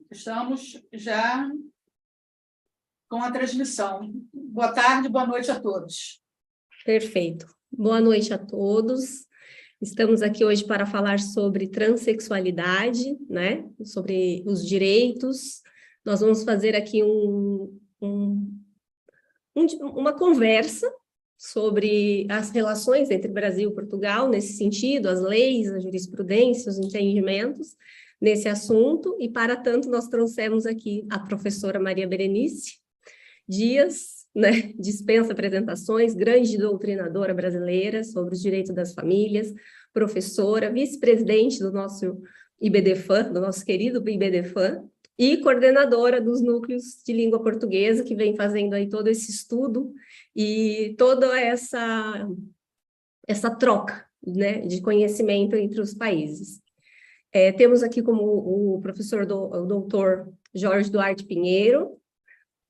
Estamos já com a transmissão. Boa tarde, boa noite a todos. Perfeito. Boa noite a todos. Estamos aqui hoje para falar sobre transexualidade, né? Sobre os direitos. Nós vamos fazer aqui uma conversa sobre as relações entre Brasil e Portugal, nesse sentido, as leis, a jurisprudência, os entendimentos nesse assunto, e para tanto nós trouxemos aqui a professora Maria Berenice Dias, né, dispensa apresentações, grande doutrinadora brasileira sobre os direitos das famílias, professora, vice-presidente do nosso IBDFAN, do nosso querido IBDFAN, e coordenadora dos núcleos de língua portuguesa, que vem fazendo aí todo esse estudo e toda essa troca, né, de conhecimento entre os países. Temos aqui como o professor o doutor Jorge Duarte Pinheiro.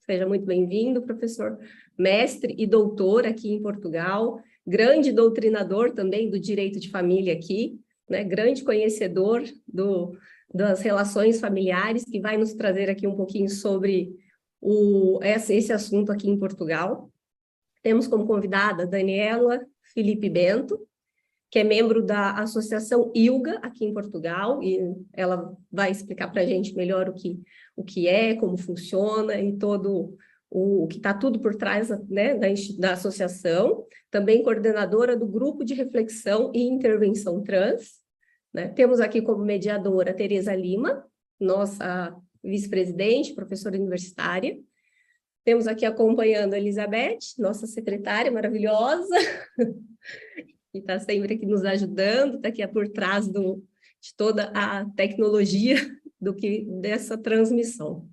Seja muito bem-vindo, professor, mestre e doutor aqui em Portugal, grande doutrinador também do direito de família aqui, né? Grande conhecedor das relações familiares, que vai nos trazer aqui um pouquinho sobre esse assunto aqui em Portugal. Temos como convidada a Daniela Felipe Bento, que é membro da Associação ILGA aqui em Portugal, e ela vai explicar para a gente melhor o que é, como funciona e todo o que está tudo por trás, né, da associação. Também coordenadora do Grupo de Reflexão e Intervenção Trans, né? Temos aqui como mediadora Tereza Lima, nossa vice-presidente, professora universitária. Temos aqui acompanhando a Elizabeth, nossa secretária maravilhosa, que está sempre aqui nos ajudando, está aqui por trás de toda a tecnologia dessa transmissão.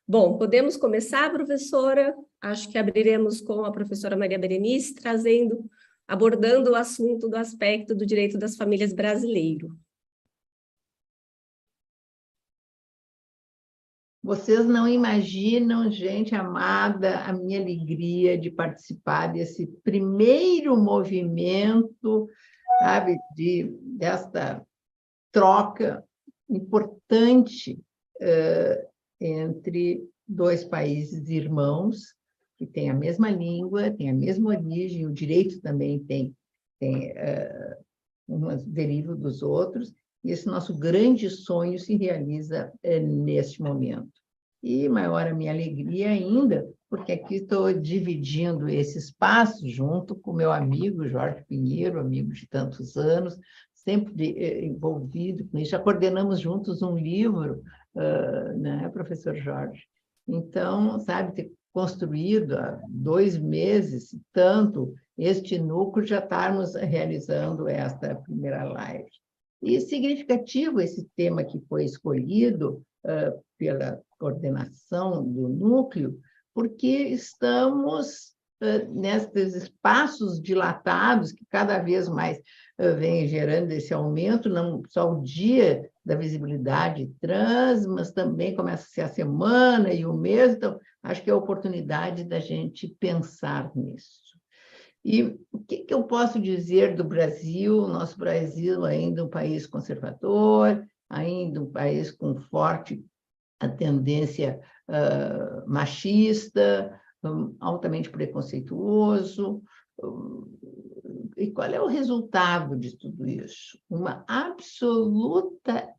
Bom, podemos começar, professora? Acho que abriremos com a professora Maria Berenice, abordando o assunto do aspecto do direito das famílias brasileiro. Vocês não imaginam, gente amada, a minha alegria de participar desse primeiro movimento, sabe, desta troca importante entre dois países irmãos, que têm a mesma língua, têm a mesma origem, o direito também tem umas deriva dos outros, e esse nosso grande sonho se realiza neste momento. E maior a minha alegria ainda, porque aqui estou dividindo esse espaço junto com meu amigo Jorge Pinheiro, amigo de tantos anos, sempre envolvido com isso. Já coordenamos juntos um livro, né, professor Jorge? Então, sabe, ter construído há 2 meses, tanto este núcleo, já estarmos realizando esta primeira live. E significativo esse tema que foi escolhido pela coordenação do núcleo, porque estamos nesses espaços dilatados que cada vez mais vem gerando esse aumento, não só o dia da visibilidade trans, mas também começa a ser a semana e o mês, então acho que é a oportunidade da gente pensar nisso. E o que eu posso dizer do Brasil? O nosso Brasil ainda é um país conservador, ainda um país com forte tendência machista, altamente preconceituoso. E qual é o resultado de tudo isso? Uma absoluta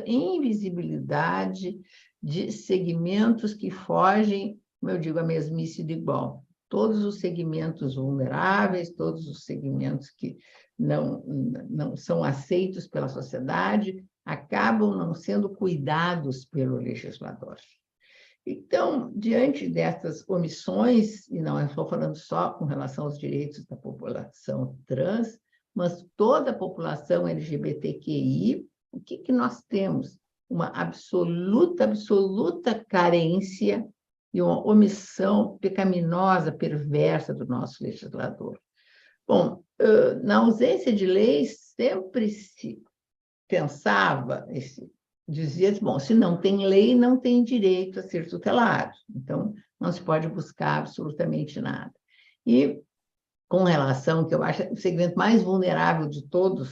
invisibilidade de segmentos que fogem, como eu digo, a mesmice do igual. Todos os segmentos vulneráveis, todos os segmentos que não são aceitos pela sociedade, acabam não sendo cuidados pelo legislador. Então, diante dessas omissões, e não estou falando só com relação aos direitos da população trans, mas toda a população LGBTQI, o que nós temos? Uma absoluta carência e uma omissão pecaminosa, perversa do nosso legislador. Bom, na ausência de leis, sempre se pensava, dizia, bom, se não tem lei, não tem direito a ser tutelado. Então, não se pode buscar absolutamente nada. E, com relação, que eu acho o segmento mais vulnerável de toda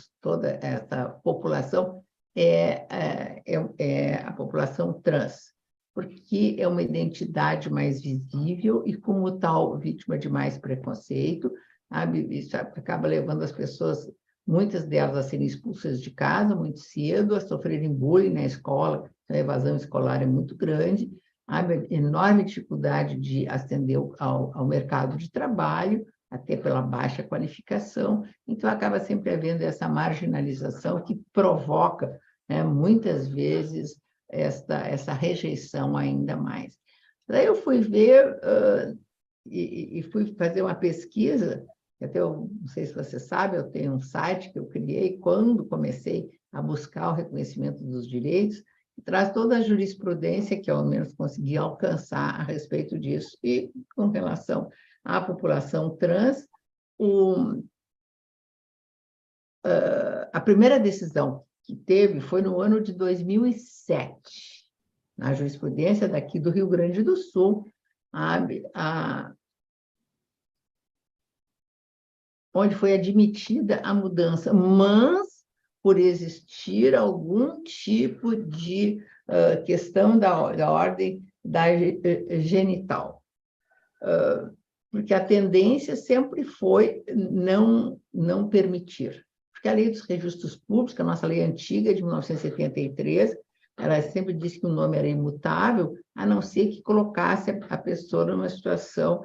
essa população, é a população trans, porque é uma identidade mais visível e, como tal, vítima de mais preconceito, sabe? Isso acaba levando as pessoas, muitas delas, a serem expulsas de casa muito cedo, a sofrerem bullying na escola, a evasão escolar é muito grande, há enorme dificuldade de ascender ao mercado de trabalho, até pela baixa qualificação, então acaba sempre havendo essa marginalização que provoca, né, muitas vezes, essa rejeição ainda mais. Daí eu fui ver e fui fazer uma pesquisa, até eu não sei se você sabe, eu tenho um site que eu criei quando comecei a buscar o reconhecimento dos direitos, que traz toda a jurisprudência que, ao menos, consegui alcançar a respeito disso. E, com relação à população trans, a primeira decisão que teve foi no ano de 2007, na jurisprudência daqui do Rio Grande do Sul, onde foi admitida a mudança, mas por existir algum tipo de questão da ordem da genital. Porque a tendência sempre foi não permitir. Porque a lei dos registros públicos, a nossa lei antiga, de 1973, ela sempre disse que o nome era imutável, a não ser que colocasse a pessoa numa situação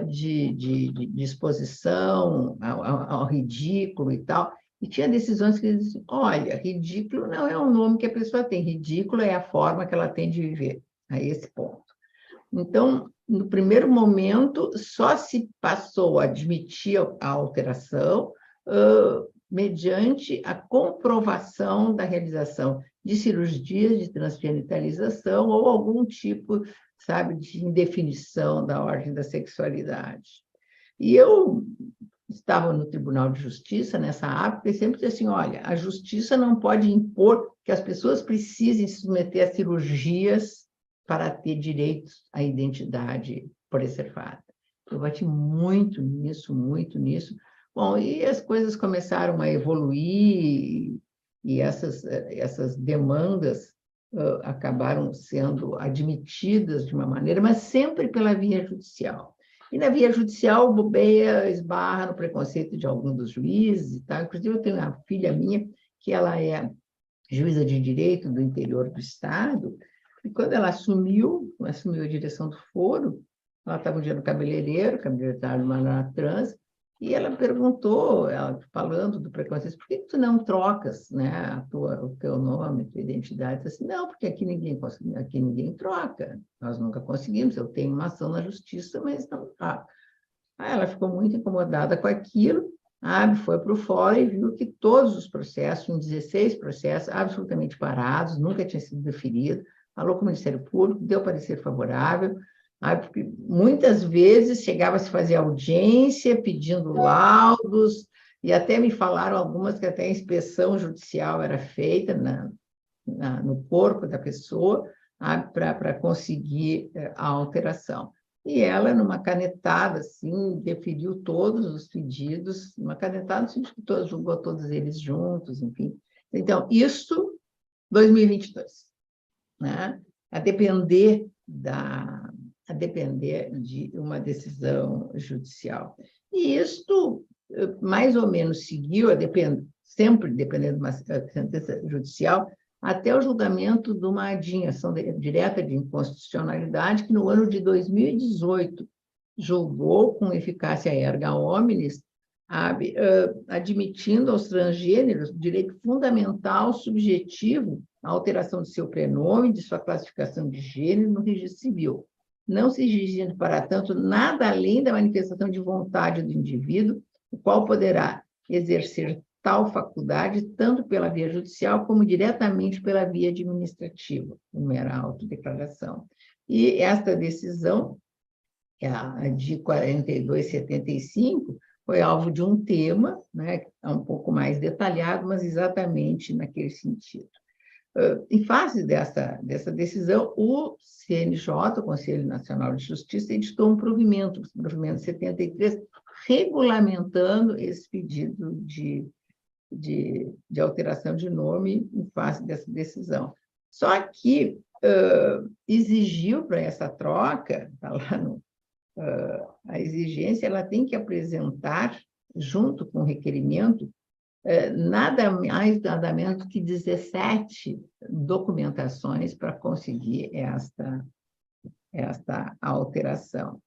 de exposição ao ridículo e tal. E tinha decisões que diziam, olha, ridículo não é o nome que a pessoa tem, ridículo é a forma que ela tem de viver, a esse ponto. Então, no primeiro momento, só se passou a admitir a alteração mediante a comprovação da realização de cirurgias de transgenitalização ou algum tipo, sabe, de indefinição da ordem da sexualidade. E eu estava no Tribunal de Justiça nessa época e sempre disse assim, olha, a justiça não pode impor que as pessoas precisem se submeter a cirurgias para ter direitos à identidade preservada. Eu bati muito nisso, muito nisso. Bom, e as coisas começaram a evoluir e essas demandas acabaram sendo admitidas de uma maneira, mas sempre pela via judicial. E na via judicial, bobeia, esbarra no preconceito de algum dos juízes e tal. Inclusive, eu tenho uma filha minha, que ela é juíza de direito do interior do estado, e quando ela assumiu a direção do foro, ela estava um dia no cabeleireiro estava numa trans, e ela perguntou, ela falando do preconceito, por que tu não trocas, né, o teu nome, a tua identidade? Eu disse, não, porque aqui ninguém troca, nós nunca conseguimos, eu tenho uma ação na justiça, mas não troca. Aí ela ficou muito incomodada com aquilo, foi para o fórum e viu que todos os processos, 16 processos, absolutamente parados, nunca tinha sido deferido, falou com o Ministério Público, deu parecer favorável, porque muitas vezes chegava a se fazer audiência pedindo laudos, e até me falaram algumas que até a inspeção judicial era feita no corpo da pessoa para conseguir a alteração. E ela, numa canetada, assim, deferiu todos os pedidos, uma canetada, julgou todos eles juntos, enfim. Então, isso, 2022, né? A depender de uma decisão judicial. E isto, mais ou menos, seguiu, sempre dependendo de uma sentença judicial, até o julgamento de uma ADIM, ação direta de inconstitucionalidade, que no ano de 2018 julgou com eficácia erga omnes, admitindo aos transgêneros o direito fundamental subjetivo à alteração de seu prenome, de sua classificação de gênero no registro civil, não se exigindo, para tanto, nada além da manifestação de vontade do indivíduo, o qual poderá exercer tal faculdade tanto pela via judicial como diretamente pela via administrativa, mera autodeclaração. E esta decisão, a de 4275, foi alvo de um tema, né, um pouco mais detalhado, mas exatamente naquele sentido. Em face dessa decisão, o CNJ, o Conselho Nacional de Justiça, editou um provimento 73, regulamentando esse pedido de de alteração de nome em face dessa decisão. Só que exigiu para essa troca, está lá a exigência, ela tem que apresentar, junto com o requerimento, nada mais, nada menos que 17 documentações para conseguir esta alteração.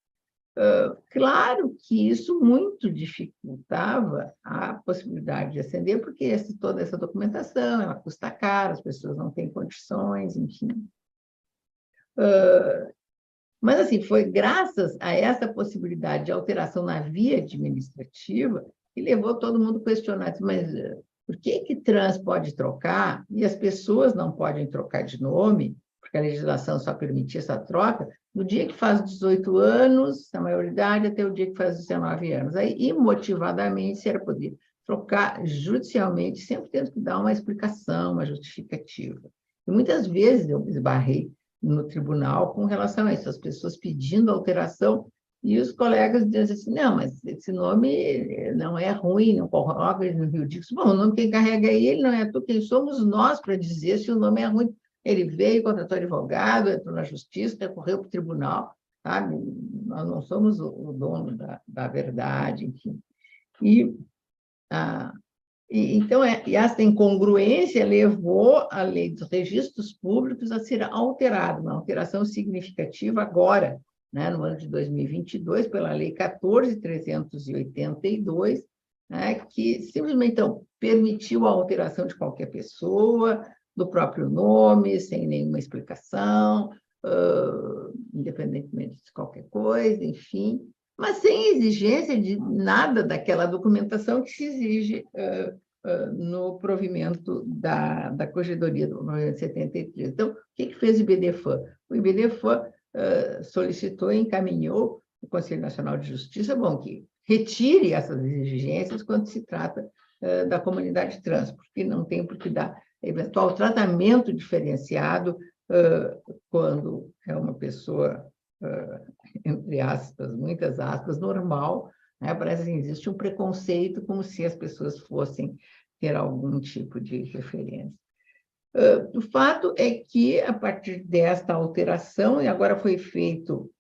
Claro que isso muito dificultava a possibilidade de ascender, porque toda essa documentação ela custa caro, as pessoas não têm condições, enfim. Mas, assim, foi graças a essa possibilidade de alteração na via administrativa que levou todo mundo a questionar, mas por que trans pode trocar e as pessoas não podem trocar de nome, porque a legislação só permitia essa troca, no dia que faz 18 anos, a maioridade, até o dia que faz 19 anos. Aí, imotivadamente, se era poder trocar judicialmente, sempre tendo que dar uma explicação, uma justificativa. E muitas vezes eu esbarrei no tribunal com relação a isso, as pessoas pedindo alteração, e os colegas dizem assim, não, mas esse nome não é ruim, não coloca ele no Rio de Janeiro. Bom, o nome quem carrega é ele, não é tu, quem somos nós para dizer se o nome é ruim. Ele veio, contratou advogado, entrou na justiça, recorreu para o tribunal, sabe? Nós não somos o dono da verdade, enfim. Então, essa incongruência levou a lei dos registros públicos a ser alterada, uma alteração significativa agora, né, no ano de 2022, pela Lei 14.382, né, que simplesmente então, permitiu a alteração de qualquer pessoa, do próprio nome, sem nenhuma explicação, independentemente de qualquer coisa, enfim, mas sem exigência de nada daquela documentação que se exige no provimento da Corregedoria do 1973. Então, o que fez o IBDFAN? O IBDFAN solicitou e encaminhou o Conselho Nacional de Justiça, que retire essas exigências quando se trata da comunidade trans, porque não tem por que dar eventual tratamento diferenciado quando é uma pessoa, entre aspas, muitas aspas, normal, né? Parece que existe um preconceito como se as pessoas fossem ter algum tipo de referência. O fato é que, a partir desta alteração, e agora foi feito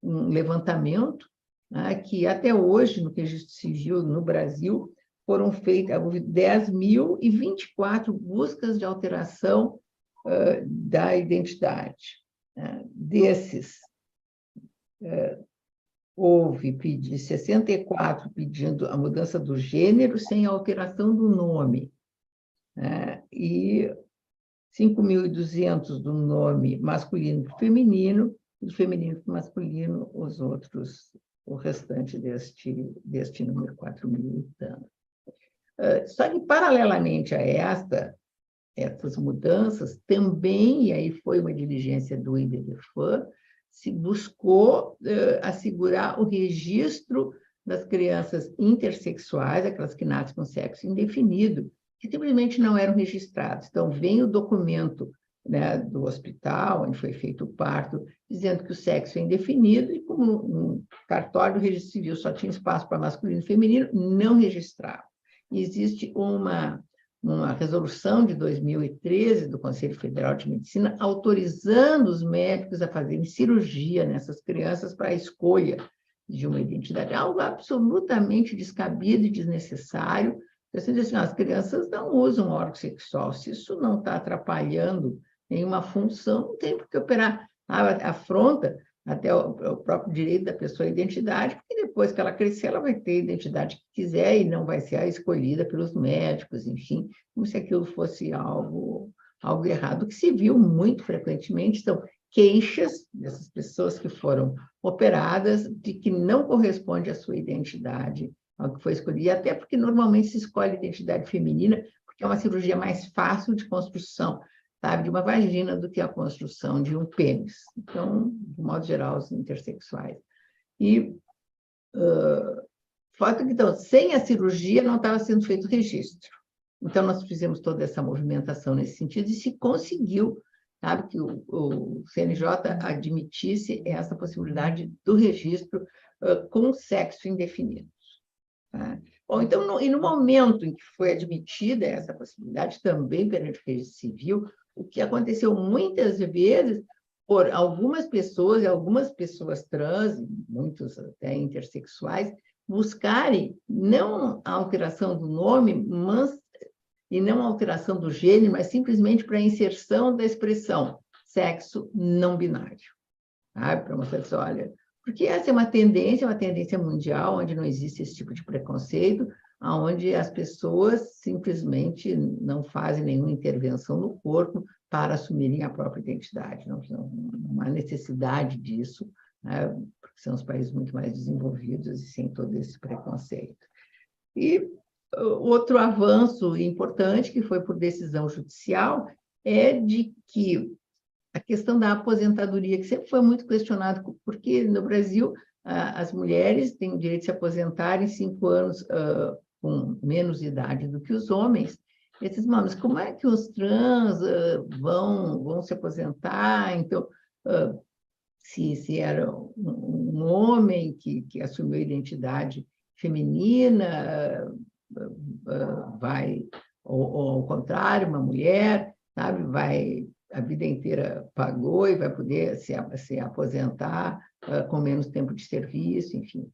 um levantamento, né, que até hoje, no registro civil no Brasil, foram feitas 10.024 buscas de alteração da identidade. Desses, houve 64 pedindo a mudança do gênero sem alteração do nome, e 5.200 do nome masculino para o feminino, e do feminino para o masculino, o restante deste número, 4.000 e tanto. Só que, paralelamente a essas mudanças, também, e aí foi uma diligência do IBDFAN, se buscou assegurar o registro das crianças intersexuais, aquelas que nascem com sexo indefinido, que simplesmente não eram registradas. Então, vem o documento, né, do hospital, onde foi feito o parto, dizendo que o sexo é indefinido, e como no cartório do registro civil só tinha espaço para masculino e feminino, não registrava. Existe uma resolução de 2013 do Conselho Federal de Medicina autorizando os médicos a fazerem cirurgia nessas crianças para a escolha de uma identidade. Algo absolutamente descabido e desnecessário. Você diz assim, as crianças não usam órgão sexual. Se isso não está atrapalhando nenhuma função, não tem por que operar. Afronta até o próprio direito da pessoa à identidade, porque depois que ela crescer, ela vai ter a identidade que quiser e não vai ser a escolhida pelos médicos, enfim, como se aquilo fosse algo errado. O que se viu muito frequentemente são queixas dessas pessoas que foram operadas de que não corresponde à sua identidade, ao que foi escolhido, e até porque normalmente se escolhe a identidade feminina, porque é uma cirurgia mais fácil de construção, sabe, de uma vagina do que a construção de um pênis. Então, de modo geral, os intersexuais. E fato que, então, sem a cirurgia não estava sendo feito o registro. Então, nós fizemos toda essa movimentação nesse sentido e se conseguiu, sabe, que o CNJ admitisse essa possibilidade do registro com sexo indefinido. Tá? Bom, então, no momento em que foi admitida essa possibilidade, também perante o registro civil, o que aconteceu muitas vezes por algumas pessoas, e algumas pessoas trans, muitos até intersexuais, buscarem não a alteração do nome, e não a alteração do gênero, mas simplesmente para a inserção da expressão sexo não binário. Para mostrar assim, olha, porque essa é uma tendência mundial, onde não existe esse tipo de preconceito, onde as pessoas simplesmente não fazem nenhuma intervenção no corpo para assumirem a própria identidade. Não há necessidade disso, né? Porque são os países muito mais desenvolvidos e sem todo esse preconceito. E outro avanço importante, que foi por decisão judicial, é de que a questão da aposentadoria, que sempre foi muito questionado, porque no Brasil as mulheres têm o direito de se aposentar em 5 anos com menos idade do que os homens. Esses mas como é que os trans vão se aposentar? Então, se era um homem que assumiu a identidade feminina, vai, ou ao contrário, uma mulher, sabe, vai a vida inteira pagou e vai poder se aposentar com menos tempo de serviço, enfim.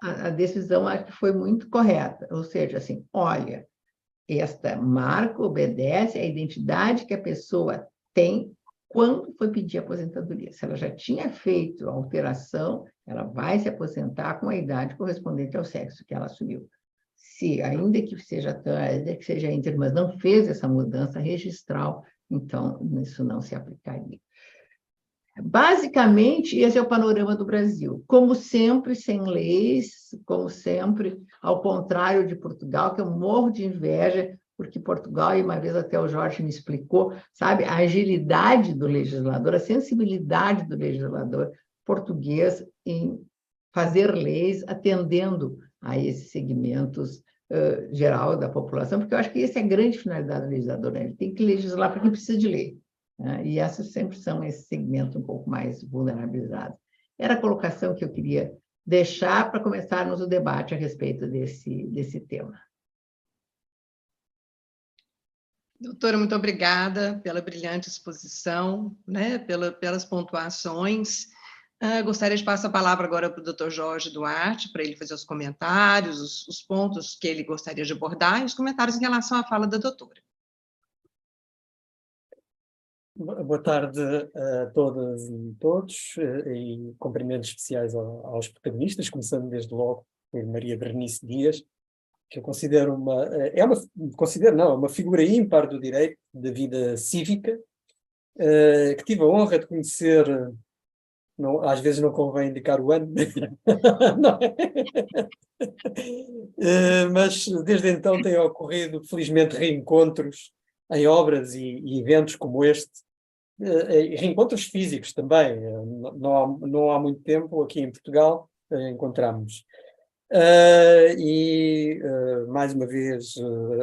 A decisão acho que foi muito correta, ou seja, assim, olha, esta marca obedece à identidade que a pessoa tem quando foi pedir aposentadoria. Se ela já tinha feito a alteração, ela vai se aposentar com a idade correspondente ao sexo que ela assumiu. Se, ainda que seja íntegro, mas não fez essa mudança registral, então isso não se aplicaria. Basicamente, esse é o panorama do Brasil. Como sempre, sem leis, como sempre, ao contrário de Portugal, que eu morro de inveja, porque Portugal, e uma vez até o Jorge me explicou, sabe, a agilidade do legislador, a sensibilidade do legislador português em fazer leis atendendo a esses segmentos geral da população, porque eu acho que essa é a grande finalidade do legislador, né? Ele tem que legislar para quem precisa de lei. E essas sempre são esse segmento um pouco mais vulnerabilizado. Era a colocação que eu queria deixar para começarmos o debate a respeito desse tema. Doutora, muito obrigada pela brilhante exposição, né, pelas pontuações. Gostaria de passar a palavra agora para o doutor Jorge Duarte, para ele fazer os comentários, os pontos que ele gostaria de abordar e os comentários em relação à fala da doutora. Boa tarde a todas e todos, e cumprimentos especiais aos protagonistas, começando desde logo por Maria Berenice Dias, que eu considero uma figura ímpar do direito, da vida cívica, que tive a honra de conhecer, às vezes não convém indicar o ano, não é? Mas desde então têm ocorrido, felizmente, reencontros em obras e eventos como este, reencontros físicos também. Não há muito tempo, aqui em Portugal, encontramos. Mais uma vez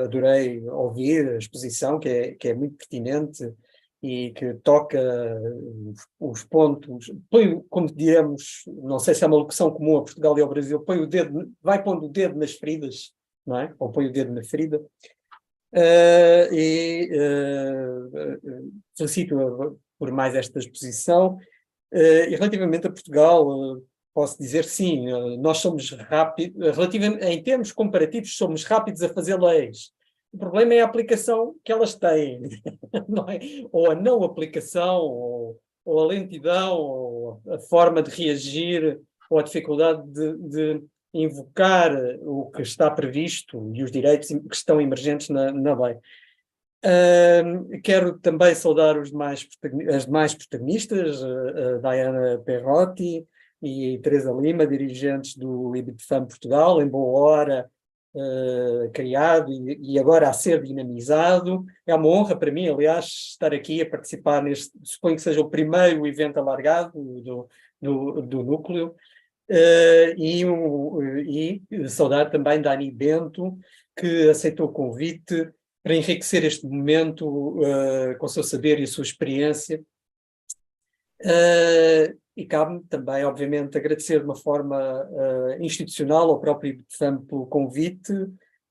adorei ouvir a exposição, que é muito pertinente e que toca os pontos, como diremos, não sei se é uma locução comum a Portugal e ao Brasil, vai pondo o dedo nas feridas, não é? Ou põe o dedo na ferida. Felicito por mais esta exposição. E relativamente a Portugal, posso dizer sim, nós somos rápidos, em termos comparativos, somos rápidos a fazer leis. O problema é a aplicação que elas têm, não é? Ou a não aplicação, ou a lentidão, ou a forma de reagir, ou a dificuldade de invocar o que está previsto e os direitos que estão emergentes na lei. Quero também saudar as demais protagonistas, a Diana Perrotti e Teresa Lima, dirigentes do Libidefam Portugal, em boa hora criado e agora a ser dinamizado. É uma honra para mim, aliás, estar aqui a participar neste, suponho que seja o primeiro evento alargado do núcleo. E saudar também Dani Bento, que aceitou o convite para enriquecer este momento com o seu saber e a sua experiência. E cabe-me também, obviamente, agradecer de uma forma institucional ao próprio IBFAM pelo convite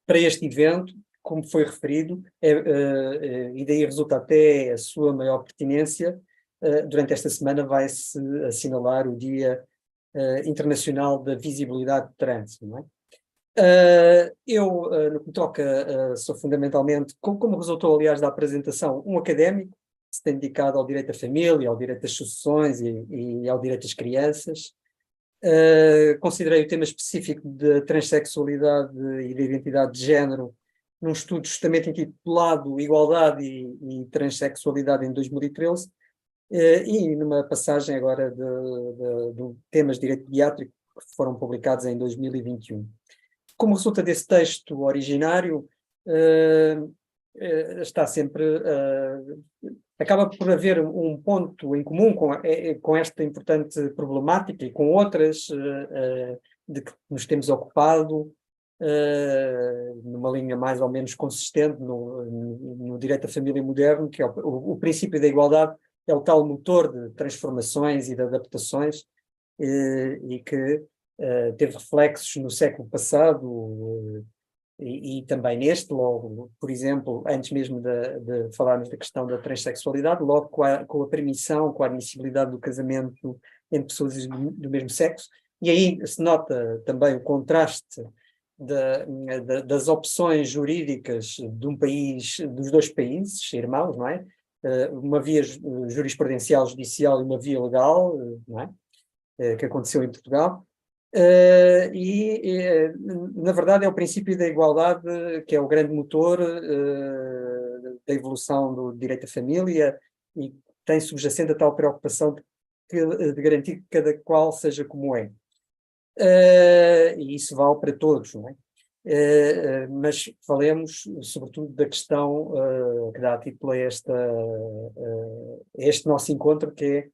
para este evento, como foi referido, e daí resulta até a sua maior pertinência. Durante esta semana vai-se assinalar o Dia Internacional da Visibilidade de Trânsito, não é? No que me toca, sou fundamentalmente, como resultou, aliás, da apresentação, um académico que se tem dedicado ao direito da família, ao direito das sucessões e ao direito das crianças. Considerei o tema específico de transexualidade e de identidade de género num estudo justamente intitulado Igualdade e Transsexualidade em 2013, e numa passagem agora de temas de direito pediátrico que foram publicados em 2021. Como resulta desse texto originário, está sempre... acaba por haver um ponto em comum com esta importante problemática e com outras de que nos temos ocupado, numa linha mais ou menos consistente no direito da família moderno, que é o princípio da igualdade, é o tal motor de transformações e de adaptações, e que teve reflexos no século passado e também neste, logo, por exemplo, antes mesmo de falarmos da questão da transexualidade, logo com a permissão, com a admissibilidade do casamento entre pessoas do mesmo sexo, e aí se nota também o contraste das opções jurídicas de um país, dos dois países irmãos, não é? Uma via jurisprudencial judicial e uma via legal, não é? Que aconteceu em Portugal. Na verdade, é o princípio da igualdade que é o grande motor da evolução do direito à família e tem subjacente a tal preocupação de garantir que cada qual seja como é. E isso vale para todos, não é? Mas falemos sobretudo da questão que dá título a este nosso encontro, que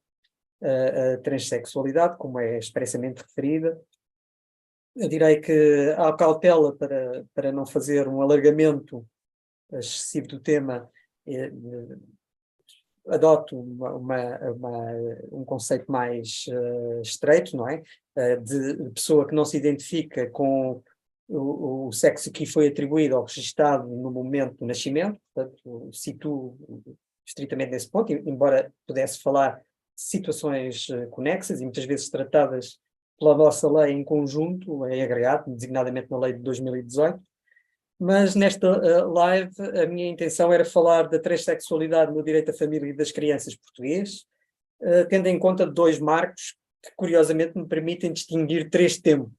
é a transexualidade, como é expressamente referida. Eu direi que há cautela para não fazer um alargamento excessivo do tema, adoto um conceito mais estreito, não é? De pessoa que não se identifica com o sexo que foi atribuído ou registado no momento do nascimento, portanto, situo estritamente nesse ponto, embora pudesse falar de situações conexas e muitas vezes tratadas pela nossa lei em conjunto, em agregado, designadamente na lei de 2018, mas nesta live a minha intenção era falar da transexualidade no direito da família e das crianças português, tendo em conta dois marcos que curiosamente me permitem distinguir três tempos.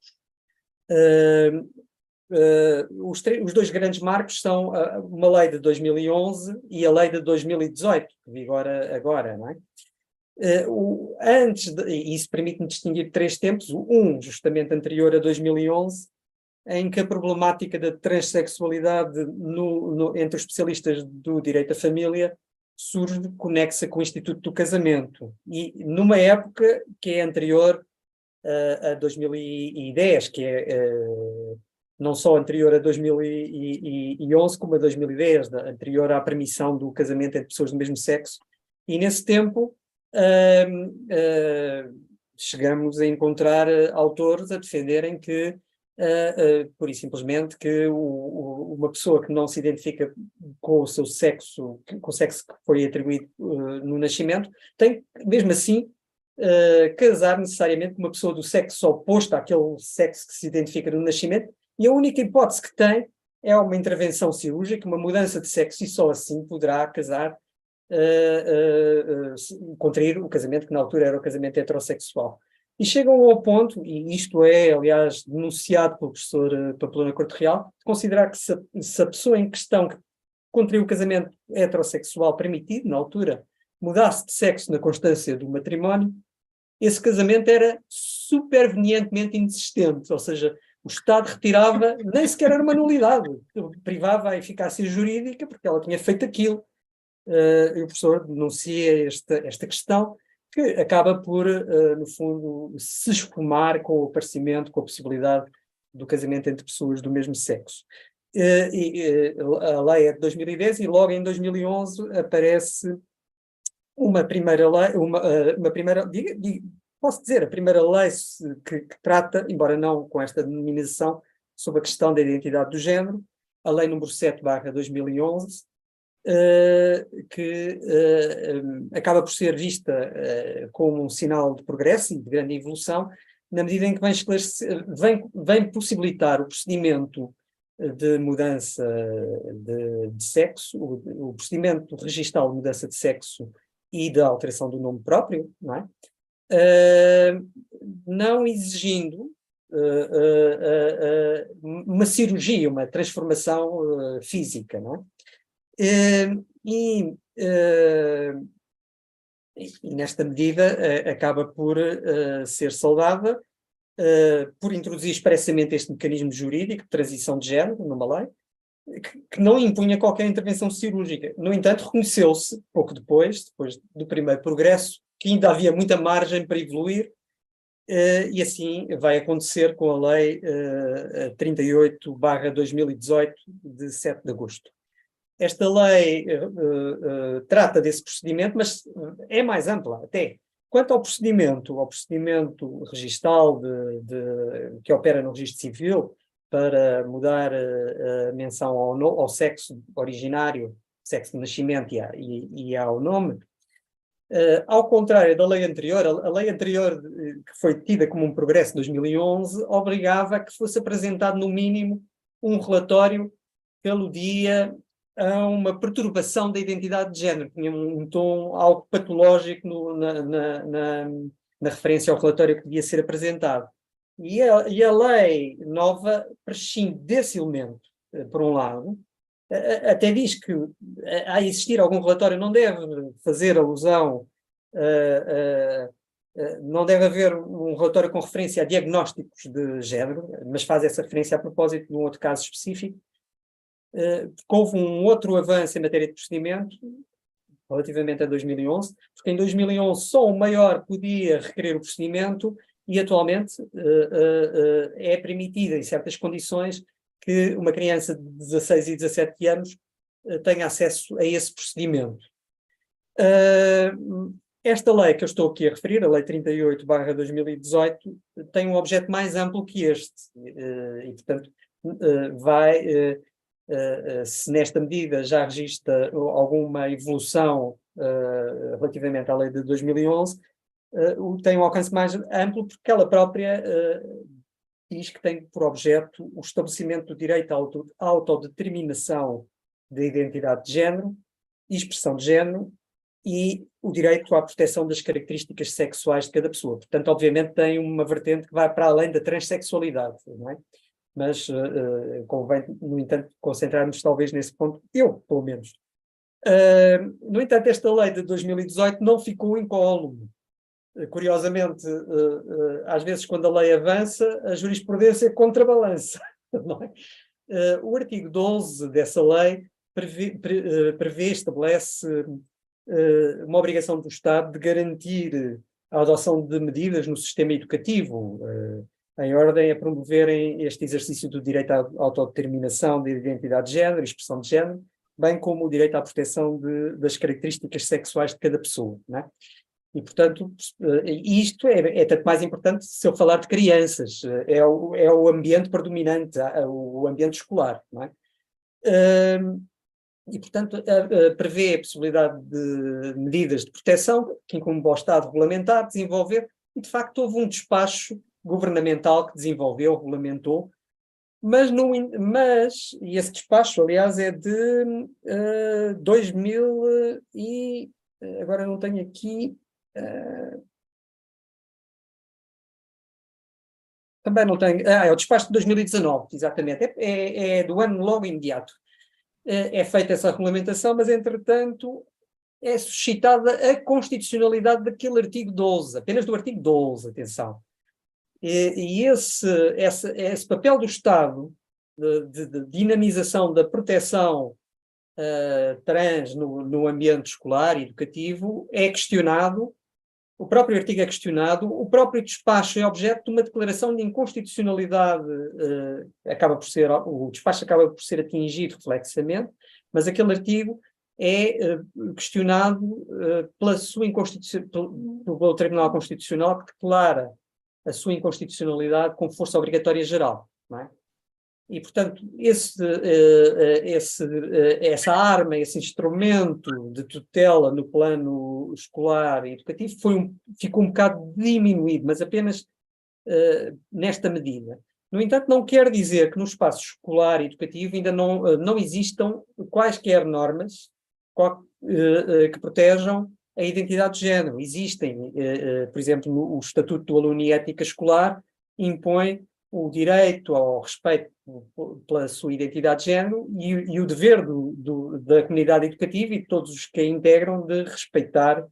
Os dois grandes marcos são uma lei de 2011 e a lei de 2018, que vigora agora, não é? E isso permite-me distinguir três tempos, um justamente anterior a 2011, em que a problemática da transexualidade entre os especialistas do direito à família surge conexa com o Instituto do Casamento, e numa época que é anterior a 2010, que é não só anterior a 2011, como a 2010, anterior à permissão do casamento entre pessoas do mesmo sexo, e nesse tempo chegamos a encontrar autores a defenderem que pura e simplesmente que uma pessoa que não se identifica com o seu sexo, com o sexo que foi atribuído no nascimento, tem, mesmo assim, casar necessariamente com uma pessoa do sexo oposto àquele sexo que se identifica no nascimento, e a única hipótese que tem é uma intervenção cirúrgica, uma mudança de sexo, e só assim poderá casar, contrair o casamento que na altura era o casamento heterossexual. E chegam ao ponto, e isto é, aliás, denunciado pelo professor Pamplona Corte Real, de considerar que se a pessoa em questão que contraiu o casamento heterossexual permitido, na altura, mudasse de sexo na constância do matrimónio, esse casamento era supervenientemente inexistente, ou seja, o Estado retirava, nem sequer era uma nulidade, privava a eficácia jurídica porque ela tinha feito aquilo. E o professor denuncia esta questão, que acaba por, no fundo, se esfumar com o aparecimento, com a possibilidade do casamento entre pessoas do mesmo sexo. A lei é de 2010 e logo em 2011 aparece uma primeira lei, posso dizer, a primeira lei que trata, embora não com esta denominação, sobre a questão da identidade do género, a Lei número 7/2011, que acaba por ser vista como um sinal de progresso e de grande evolução, na medida em que vem possibilitar o procedimento de mudança de sexo, o procedimento registal de mudança de sexo e da alteração do nome próprio, não é? Não exigindo uma cirurgia, uma transformação física, não é? E nesta medida acaba por ser saudada por introduzir expressamente este mecanismo jurídico de transição de género numa lei, que não impunha qualquer intervenção cirúrgica. No entanto, reconheceu-se, pouco depois do primeiro progresso, que ainda havia muita margem para evoluir, e assim vai acontecer com a Lei 38/2018, de 7 de agosto. Esta lei trata desse procedimento, mas é mais ampla até. Quanto ao procedimento registal que opera no registro civil para mudar a menção ao sexo originário, sexo de nascimento e ao nome, ao contrário da lei anterior, a lei anterior, que foi tida como um progresso de 2011, obrigava a que fosse apresentado no mínimo um relatório que aludia a uma perturbação da identidade de género, tinha um tom algo patológico na referência ao relatório que devia ser apresentado. E a lei nova prescinde desse elemento, por um lado, até diz que, a existir algum relatório, não deve fazer alusão, não deve haver um relatório com referência a diagnósticos de género, mas faz essa referência a propósito de um outro caso específico. Porque houve um outro avanço em matéria de procedimento, relativamente a 2011, porque em 2011 só o maior podia requerer o procedimento e atualmente é permitida, em certas condições, que uma criança de 16 e 17 anos tenha acesso a esse procedimento. Esta lei que eu estou aqui a referir, a Lei 38/2018, tem um objeto mais amplo que este, e portanto se nesta medida já registra alguma evolução relativamente à lei de 2011, tem um alcance mais amplo porque ela própria diz que tem por objeto o estabelecimento do direito à autodeterminação da identidade de género e expressão de género e o direito à proteção das características sexuais de cada pessoa. Portanto, obviamente tem uma vertente que vai para além da transexualidade, não é? Mas convém, no entanto, concentrarmos talvez nesse ponto, eu, pelo menos. No entanto, esta lei de 2018 não ficou incólume. Curiosamente, às vezes, quando a lei avança, a jurisprudência contrabalança. Não é? O artigo 12 dessa lei estabelece uma obrigação do Estado de garantir a adoção de medidas no sistema educativo, em ordem a promoverem este exercício do direito à autodeterminação da identidade de género e expressão de género, bem como o direito à proteção das características sexuais de cada pessoa, não é? E, portanto, isto é tanto mais importante se eu falar de crianças, é o ambiente predominante, o ambiente escolar, não é? E, portanto, prevê a possibilidade de medidas de proteção que incumbe ao Estado regulamentar, desenvolver, e, de facto, houve um despacho governamental que desenvolveu, regulamentou, mas esse despacho, aliás, é de 2000 e... agora não tenho aqui... também não tenho... é o despacho de 2019, exatamente, é do ano logo imediato. É feita essa regulamentação, mas, entretanto, é suscitada a constitucionalidade daquele artigo 12, apenas do artigo 12, atenção. E esse papel do Estado de dinamização da proteção trans no ambiente escolar e educativo é questionado, o próprio artigo é questionado, o próprio despacho é objeto de uma declaração de inconstitucionalidade, o despacho acaba por ser atingido reflexamente, mas aquele artigo é questionado pelo Tribunal Constitucional, que declara a sua inconstitucionalidade com força obrigatória geral, não é? E, portanto, essa arma, esse instrumento de tutela no plano escolar e educativo ficou um bocado diminuído, mas apenas nesta medida. No entanto, não quer dizer que no espaço escolar e educativo ainda não existam quaisquer normas que protejam a identidade de género. Existem, por exemplo, o Estatuto do Aluno e Ética Escolar impõe o direito ao respeito pela sua identidade de género e o dever da comunidade educativa e de todos os que a integram de respeitar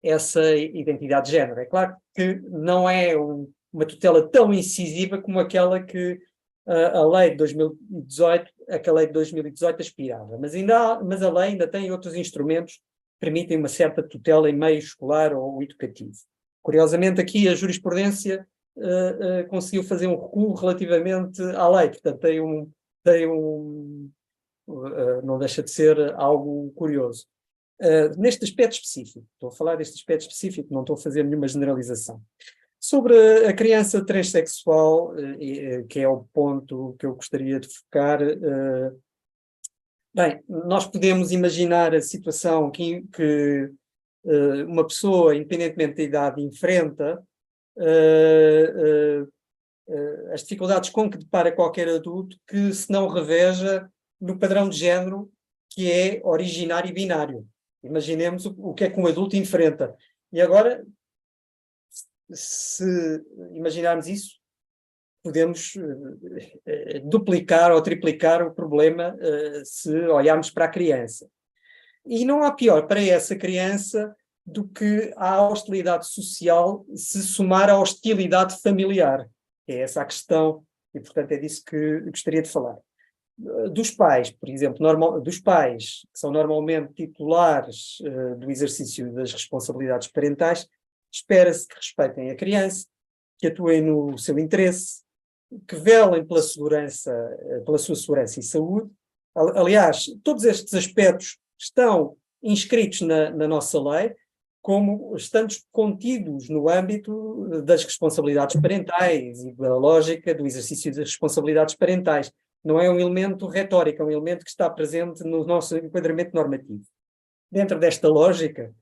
essa identidade de género. É claro que não é uma tutela tão incisiva como aquela que a lei de 2018 aspirava, mas a lei ainda tem outros instrumentos que permitem uma certa tutela em meio escolar ou educativo. Curiosamente, aqui a jurisprudência conseguiu fazer um recuo relativamente à lei, portanto não deixa de ser algo curioso. Neste aspecto específico, estou a falar deste aspecto específico, não estou a fazer nenhuma generalização. Sobre a criança transexual, que é o ponto que eu gostaria de focar, bem, nós podemos imaginar a situação que uma pessoa, independentemente da idade, enfrenta, as dificuldades com que depara qualquer adulto que se não reveja no padrão de género que é originário e binário. Imaginemos o que é que um adulto enfrenta. E agora, se imaginarmos isso, podemos duplicar ou triplicar o problema se olharmos para a criança. E não há pior para essa criança do que a hostilidade social se somar à hostilidade familiar. É essa a questão, e portanto é disso que gostaria de falar. Dos pais, por exemplo, dos pais que são normalmente titulares do exercício das responsabilidades parentais, espera-se que respeitem a criança, que atuem no seu interesse, que velem pela sua segurança e saúde. Aliás, todos estes aspectos estão inscritos na nossa lei, como estando contidos no âmbito das responsabilidades parentais e da lógica do exercício das responsabilidades parentais. Não é um elemento retórico, é um elemento que está presente no nosso enquadramento normativo. Dentro desta lógica,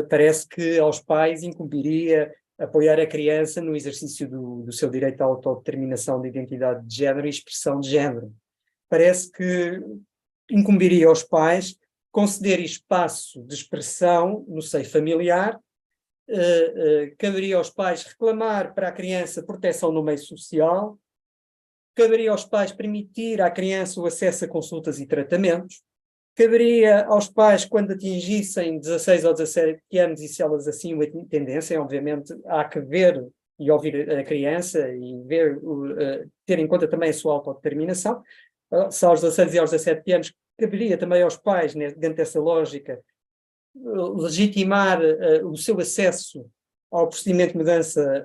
parece que aos pais incumbiria apoiar a criança no exercício do seu direito à autodeterminação de identidade de género e expressão de género. Parece que incumbiria aos pais conceder espaço de expressão no seio familiar, caberia aos pais reclamar para a criança proteção no meio social, caberia aos pais permitir à criança o acesso a consultas e tratamentos, caberia aos pais, quando atingissem 16 ou 17 anos, e se elas assim o entendessem, obviamente há que ver e ouvir a criança e ter em conta também a sua autodeterminação. Se aos 16 e aos 17 anos, caberia também aos pais, dentro dessa lógica, legitimar o seu acesso ao procedimento de mudança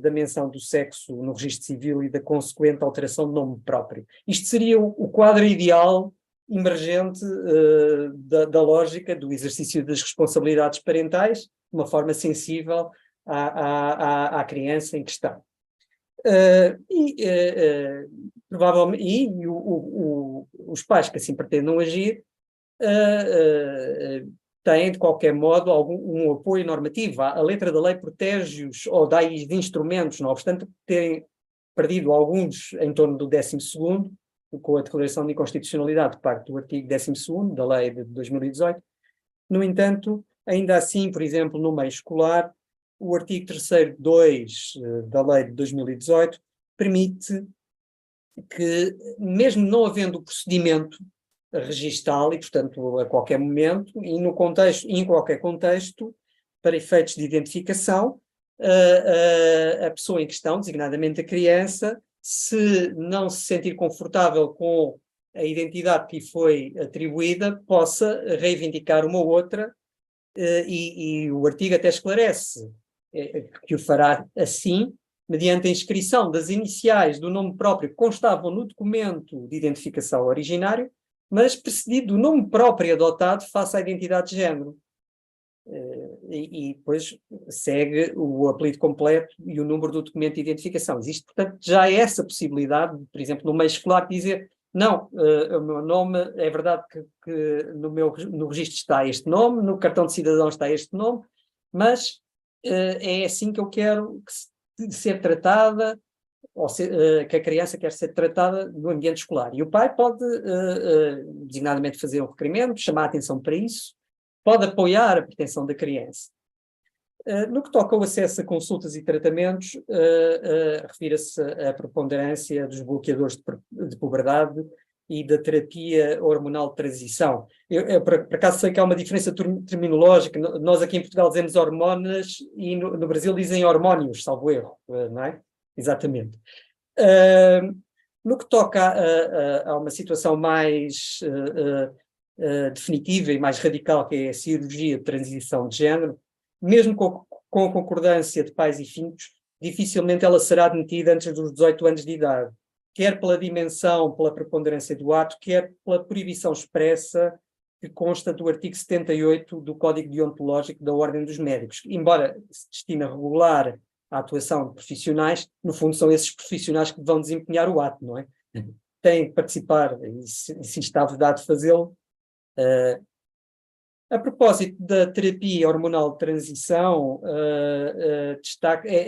da menção do sexo no registro civil e da consequente alteração de nome próprio. Isto seria o quadro ideal emergente da lógica do exercício das responsabilidades parentais, de uma forma sensível à criança em questão. Provavelmente, os pais que assim pretendam agir têm, de qualquer modo, um apoio normativo. A letra da lei protege-os ou dá-lhes instrumentos, não obstante terem perdido alguns em torno do 12º, com a declaração de inconstitucionalidade de parte do artigo 12º da lei de 2018. No entanto, ainda assim, por exemplo, no meio escolar, o artigo 3º.2 da lei de 2018 permite que, mesmo não havendo o procedimento registal e, portanto, a qualquer momento, e em qualquer contexto, para efeitos de identificação, a pessoa em questão, designadamente a criança, se não se sentir confortável com a identidade que lhe foi atribuída, possa reivindicar uma outra, e o artigo até esclarece que o fará assim, mediante a inscrição das iniciais do nome próprio que constavam no documento de identificação originário, mas precedido do nome próprio adotado face à identidade de género. E depois segue o apelido completo e o número do documento de identificação. Existe, portanto, já essa possibilidade, por exemplo, no meio escolar, dizer, não, o meu nome, é verdade que no registro está este nome, no cartão de cidadão está este nome, mas é assim que eu quero ser tratada, ou que a criança quer ser tratada no ambiente escolar. E o pai pode, designadamente, fazer um requerimento, chamar a atenção para isso, pode apoiar a pretensão da criança. No que toca ao acesso a consultas e tratamentos, refira-se à preponderância dos bloqueadores de puberdade e da terapia hormonal de transição. Eu por acaso sei que há uma diferença terminológica. Nós aqui em Portugal dizemos hormonas e no Brasil dizem hormónios, salvo erro, não é? Exatamente. No que toca a uma situação mais definitiva e mais radical, que é a cirurgia de transição de género, mesmo com a concordância de pais e filhos, dificilmente ela será admitida antes dos 18 anos de idade, quer pela dimensão, pela preponderância do ato, quer pela proibição expressa que consta do artigo 78 do Código Deontológico da Ordem dos Médicos. Embora se destine a regular a atuação de profissionais, no fundo são esses profissionais que vão desempenhar o ato, não é? Têm que participar, e se está vedado fazê-lo. A propósito da terapia hormonal de transição,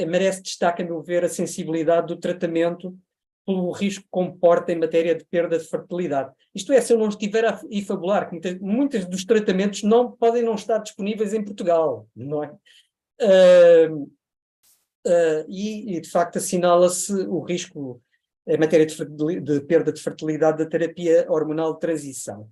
merece destaque, a meu ver, a sensibilidade do tratamento pelo risco que comporta em matéria de perda de fertilidade. Isto é, se eu não estiver a fabular, que muitos dos tratamentos podem não estar disponíveis em Portugal, não é? E de facto, assinala-se o risco em matéria de perda de fertilidade da terapia hormonal de transição.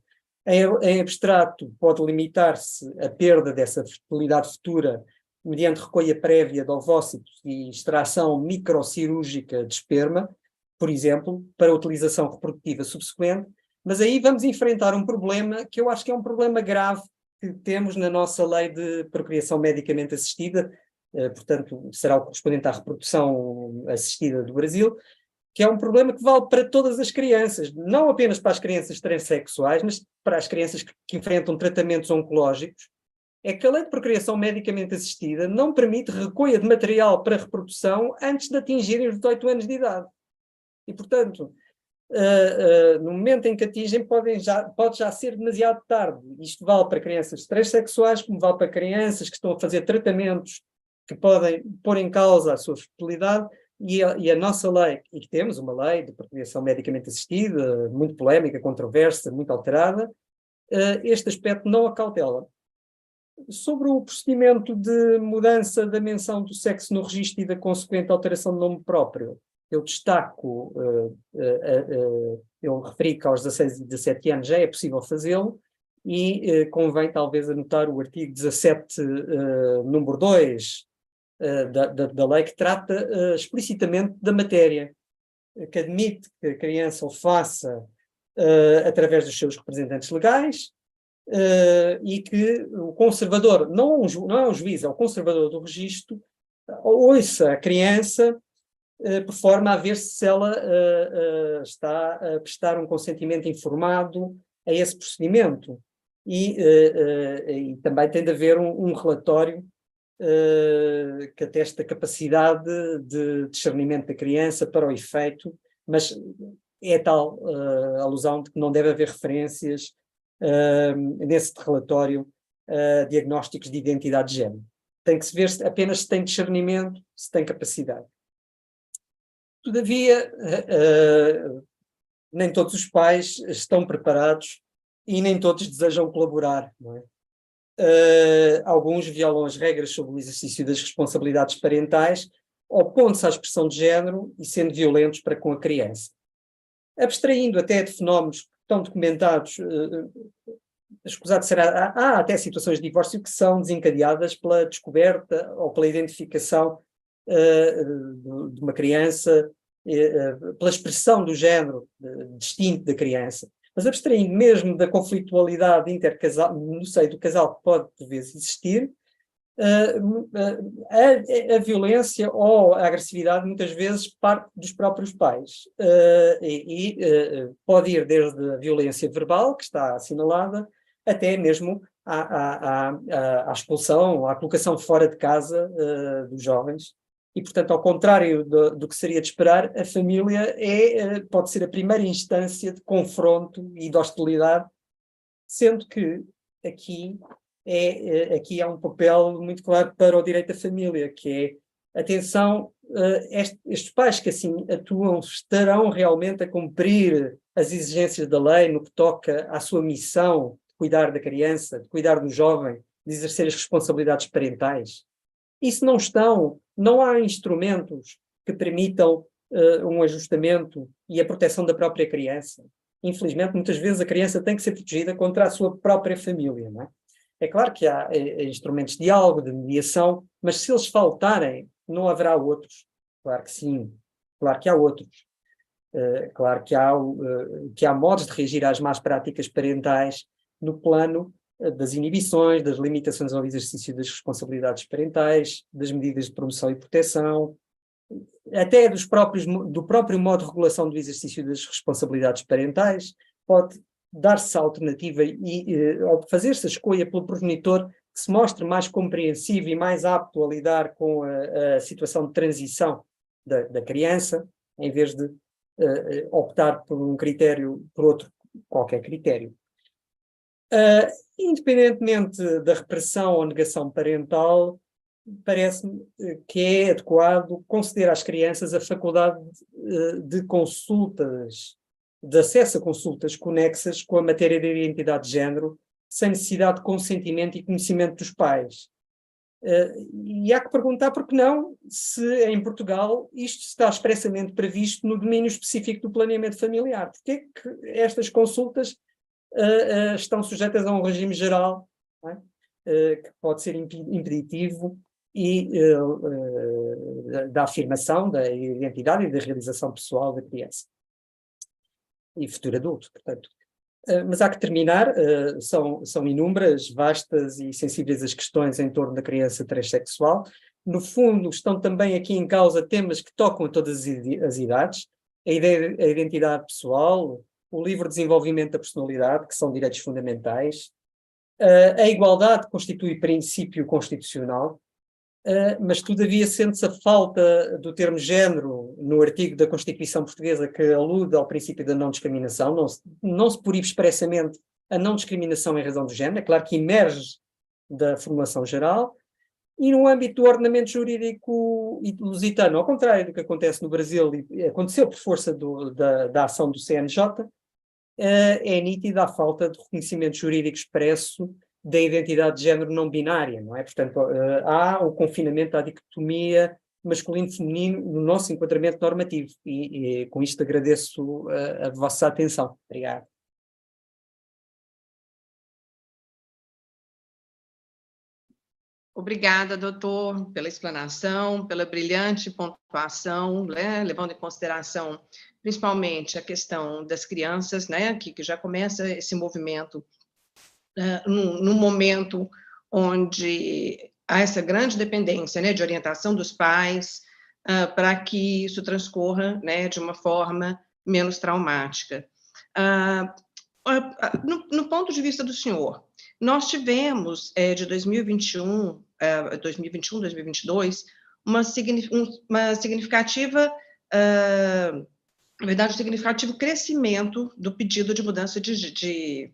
Em abstrato, pode limitar-se a perda dessa fertilidade futura mediante recolha prévia de ovócitos e extração microcirúrgica de esperma, por exemplo, para utilização reprodutiva subsequente, mas aí vamos enfrentar um problema que eu acho que é um problema grave que temos na nossa lei de procriação medicamente assistida, portanto, será o correspondente à reprodução assistida do Brasil, que é um problema que vale para todas as crianças, não apenas para as crianças transexuais, mas para as crianças que enfrentam tratamentos oncológicos, é que a lei de procriação medicamente assistida não permite recolha de material para reprodução antes de atingirem os 18 anos de idade. E, portanto, no momento em que atingem, pode já ser demasiado tarde. Isto vale para crianças transexuais, como vale para crianças que estão a fazer tratamentos que podem pôr em causa a sua fertilidade. E a nossa lei, e que temos uma lei de procriação medicamente assistida, muito polémica, controversa, muito alterada, este aspecto não acautela. Sobre o procedimento de mudança da menção do sexo no registro e da consequente alteração de nome próprio, eu destaco, eu referi que aos 16 e 17 anos já é possível fazê-lo, e convém talvez anotar o artigo 17, número 2, da lei, que trata explicitamente da matéria, que admite que a criança o faça através dos seus representantes legais, e que o conservador, não é um juiz, é o conservador do registro, ouça a criança por forma a ver se ela está a prestar um consentimento informado a esse procedimento. E também tem de haver um relatório que atesta a capacidade de discernimento da criança para o efeito, mas é tal alusão de que não deve haver referências nesse relatório diagnósticos de identidade de género. Tem que se ver apenas se tem discernimento, se tem capacidade. Todavia, nem todos os pais estão preparados e nem todos desejam colaborar, não é? Alguns violam as regras sobre o exercício das responsabilidades parentais, opondo-se à expressão de género e sendo violentos para com a criança. Abstraindo até de fenómenos que estão documentados, escusado será, há até situações de divórcio que são desencadeadas pela descoberta ou pela identificação de uma criança, pela expressão do género distinto da criança. Mas abstraindo mesmo da conflitualidade intercasal, no seio do casal, que pode por vezes existir, a violência ou a agressividade muitas vezes parte dos próprios pais pode ir desde a violência verbal, que está assinalada, até mesmo à expulsão, à colocação fora de casa dos jovens. E, portanto, ao contrário do que seria de esperar, a família pode ser a primeira instância de confronto e de hostilidade, sendo que aqui há um papel muito claro para o direito da família, que é, atenção, estes pais que assim atuam estarão realmente a cumprir as exigências da lei no que toca à sua missão de cuidar da criança, de cuidar do jovem, de exercer as responsabilidades parentais. E se não estão, não há instrumentos que permitam um ajustamento e a proteção da própria criança. Infelizmente, muitas vezes a criança tem que ser protegida contra a sua própria família, não é? É claro que há instrumentos de diálogo, de mediação, mas se eles faltarem, não haverá outros. Claro que sim, claro que há outros. Claro que há modos de reagir às más práticas parentais no plano das inibições, das limitações ao exercício das responsabilidades parentais, das medidas de promoção e proteção, até do próprio modo de regulação do exercício das responsabilidades parentais. Pode dar-se a alternativa ou fazer-se a escolha pelo progenitor que se mostre mais compreensivo e mais apto a lidar com a situação de transição da criança, em vez de optar por um critério, por outro qualquer critério. Independentemente da repressão ou negação parental, parece-me que é adequado conceder às crianças a faculdade de consultas, de acesso a consultas conexas com a matéria da identidade de género, sem necessidade de consentimento e conhecimento dos pais. E há que perguntar por que não, se em Portugal isto está expressamente previsto no domínio específico do planeamento familiar. Porque é que estas consultas estão sujeitas a um regime geral, não é? Que pode ser impeditivo e da afirmação da identidade e da realização pessoal da criança e futuro adulto, portanto. Mas há que terminar, são inúmeras, vastas e sensíveis as questões em torno da criança transexual. No fundo, estão também aqui em causa temas que tocam a todas as idades, a identidade pessoal, o livre desenvolvimento da personalidade, que são direitos fundamentais, a igualdade constitui princípio constitucional, mas todavia sente-se a falta do termo género no artigo da Constituição Portuguesa que alude ao princípio da não discriminação, não se proíbe expressamente a não discriminação em razão do género, é claro que emerge da formulação geral, e no âmbito do ordenamento jurídico lusitano, ao contrário do que acontece no Brasil e aconteceu por força da ação do CNJ, é nítida a falta de reconhecimento jurídico expresso da identidade de género não binária, não é? Portanto, há o confinamento à dicotomia masculino-feminino no nosso enquadramento normativo e com isto agradeço a vossa atenção. Obrigado. Obrigada, doutor, pela explanação, pela brilhante pontuação, né, levando em consideração principalmente a questão das crianças, né, que já começa esse movimento no momento onde há essa grande dependência, né, de orientação dos pais, para que isso transcorra, né, de uma forma menos traumática. No ponto de vista do senhor, nós tivemos, de 2021, 2022, uma significativa, na verdade, um significativo crescimento do pedido de mudança de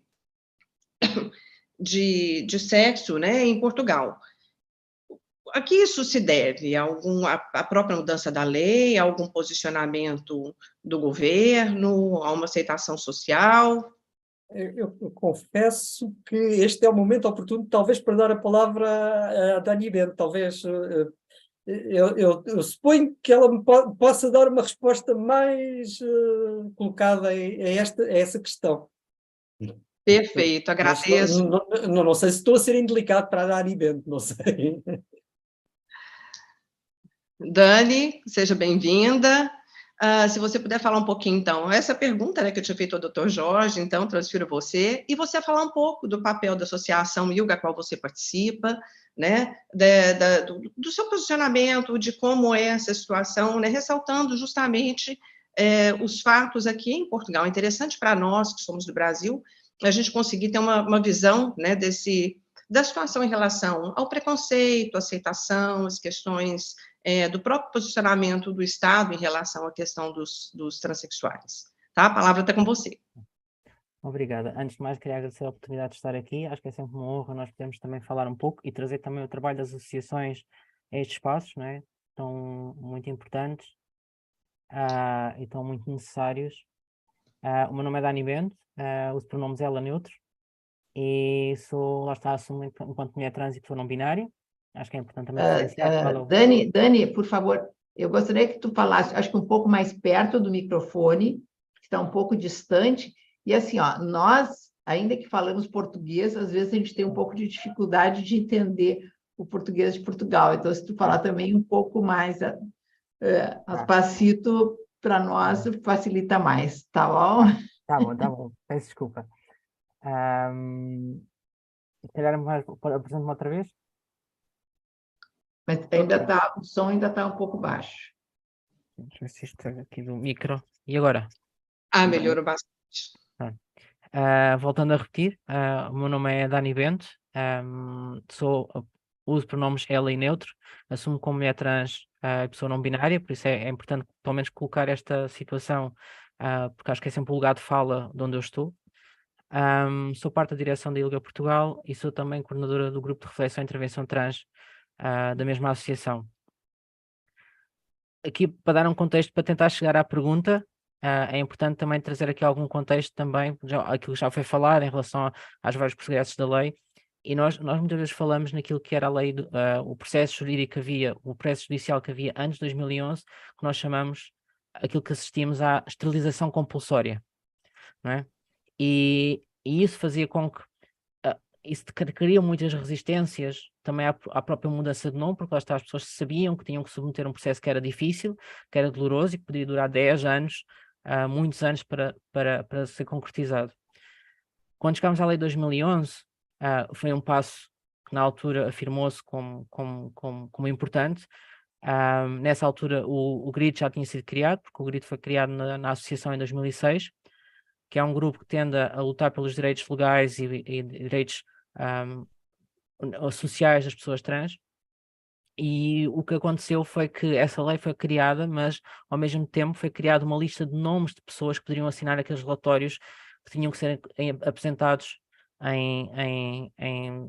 sexo, né, em Portugal. A que isso se deve? A própria mudança da lei, a algum posicionamento do governo, a uma aceitação social? Eu confesso que este é o momento oportuno, talvez, para dar a palavra a Dani Bento. Talvez eu suponho que ela me possa dar uma resposta mais colocada a essa questão. Perfeito, agradeço. Não sei se estou a ser indelicado para a Dani Bento, não sei. Dani, seja bem-vinda. Se você puder falar um pouquinho, então, essa pergunta, né, que eu tinha feito ao Dr. Jorge, então, transfiro a você, e você falar um pouco do papel da associação ILGA, a qual você participa, né, do seu posicionamento, de como é essa situação, né, ressaltando justamente os fatos aqui em Portugal. É interessante para nós, que somos do Brasil, a gente conseguir ter uma visão, né, da situação em relação ao preconceito, aceitação, as questões do próprio posicionamento do Estado em relação à questão dos transexuais. Tá? A palavra está com você. Obrigada. Antes de mais, queria agradecer a oportunidade de estar aqui. Acho que é sempre uma honra nós podermos também falar um pouco e trazer também o trabalho das associações a estes espaços, não é? Tão muito importantes e tão muito necessários. O meu nome é Dani Bento, uso pronomes ela neutro e lá está, assumo enquanto mulher trans e pessoa não binária. Acho que é importante também referenciar qual é o... Dani, por favor, eu gostaria que tu falasse, acho que um pouco mais perto do microfone, que está um pouco distante, e assim, ó, nós, ainda que falamos português, às vezes a gente tem um pouco de dificuldade de entender o português de Portugal, então se tu falar também um pouco mais despacito, para nós facilita mais, tá bom? Tá bom, peço desculpa. Se calhar apresento-me outra vez? Mas ainda tá, o som ainda está um pouco baixo. Deixa eu ver se isto aqui do micro. E agora? Melhorou bastante. Voltando a repetir, o meu nome é Dani Bento, uso pronomes ela e neutro, assumo como mulher trans e pessoa não binária, por isso é importante pelo menos colocar esta situação, porque acho que é sempre o lugar de fala de onde eu estou. Sou parte da direção da ILGA Portugal e sou também coordenadora do grupo de reflexão e intervenção trans da mesma associação. Aqui, para dar um contexto, para tentar chegar à pergunta, é importante também trazer aqui algum contexto também, aquilo que já foi falado em relação às vários progressos da lei, e nós muitas vezes falamos naquilo que era a lei, o processo jurídico que havia, o processo judicial que havia antes de 2011, que nós chamamos aquilo que assistimos à esterilização compulsória, não é? E isso fazia com que isso cria muitas resistências também à própria mudança de nome, porque lá está, as pessoas sabiam que tinham que submeter um processo que era difícil, que era doloroso e que poderia durar 10 anos, muitos anos para ser concretizado. Quando chegámos à lei de 2011, foi um passo que na altura afirmou-se como importante. Nessa altura o GRID já tinha sido criado, porque o GRID foi criado na associação em 2006, que é um grupo que tende a lutar pelos direitos legais e direitos sociais das pessoas trans. E o que aconteceu foi que essa lei foi criada, mas ao mesmo tempo foi criada uma lista de nomes de pessoas que poderiam assinar aqueles relatórios que tinham que ser apresentados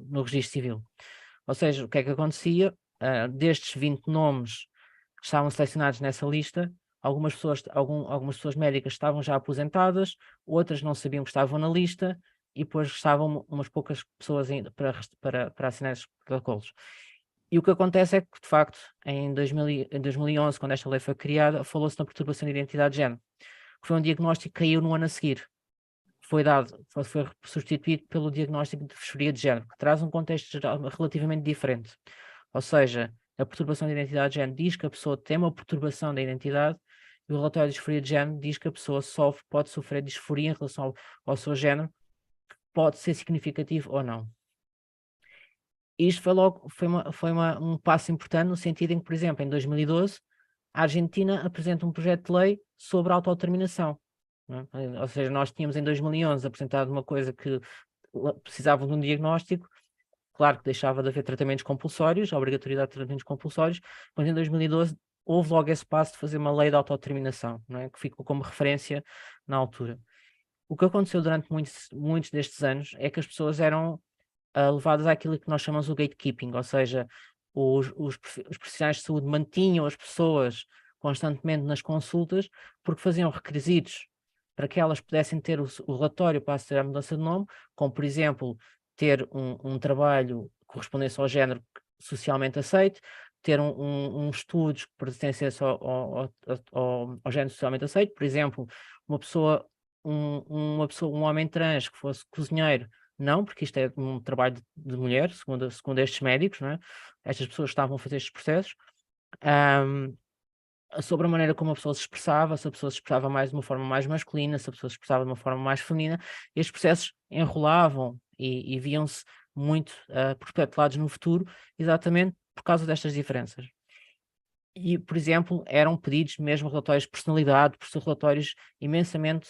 no registro civil. Ou seja, o que é que acontecia? Destes 20 nomes que estavam selecionados nessa lista, algumas pessoas médicas estavam já aposentadas, outras não sabiam que estavam na lista, e depois estavam umas poucas pessoas ainda para assinar esses protocolos. E o que acontece é que, de facto, em 2011, quando esta lei foi criada, falou-se na perturbação de identidade de género, que foi um diagnóstico que caiu no ano a seguir. Foi substituído pelo diagnóstico de disforia de género, que traz um contexto geral relativamente diferente. Ou seja, a perturbação de identidade de género diz que a pessoa tem uma perturbação da identidade, e o relatório de disforia de género diz que a pessoa pode sofrer disforia em relação ao seu género, que pode ser significativo ou não. Isto foi um passo importante no sentido em que, por exemplo, em 2012, a Argentina apresenta um projeto de lei sobre a autodeterminação. Não é? Ou seja, nós tínhamos em 2011 apresentado uma coisa que precisava de um diagnóstico, claro que deixava de haver tratamentos compulsórios, a obrigatoriedade de tratamentos compulsórios, mas em 2012 houve logo esse passo de fazer uma lei de autodeterminação, não é? Que ficou como referência na altura. O que aconteceu durante muitos destes anos é que as pessoas eram levadas àquilo que nós chamamos o gatekeeping, ou seja, os profissionais de saúde mantinham as pessoas constantemente nas consultas porque faziam requisitos para que elas pudessem ter o relatório para aceder à mudança de nome, como, por exemplo, ter um trabalho que correspondesse ao género socialmente aceito, ter um estudos que pertencesse ao género socialmente aceito, por exemplo, um homem trans que fosse cozinheiro. Não, porque isto é um trabalho de mulher, segundo estes médicos, não é? Estas pessoas estavam a fazer estes processos. sobre a maneira como a pessoa se expressava, se a pessoa se expressava mais de uma forma mais masculina, se a pessoa se expressava de uma forma mais feminina. Estes processos enrolavam e viam-se muito perpetuados no futuro, exatamente por causa destas diferenças. E, por exemplo, eram pedidos mesmo relatórios de personalidade, relatórios imensamente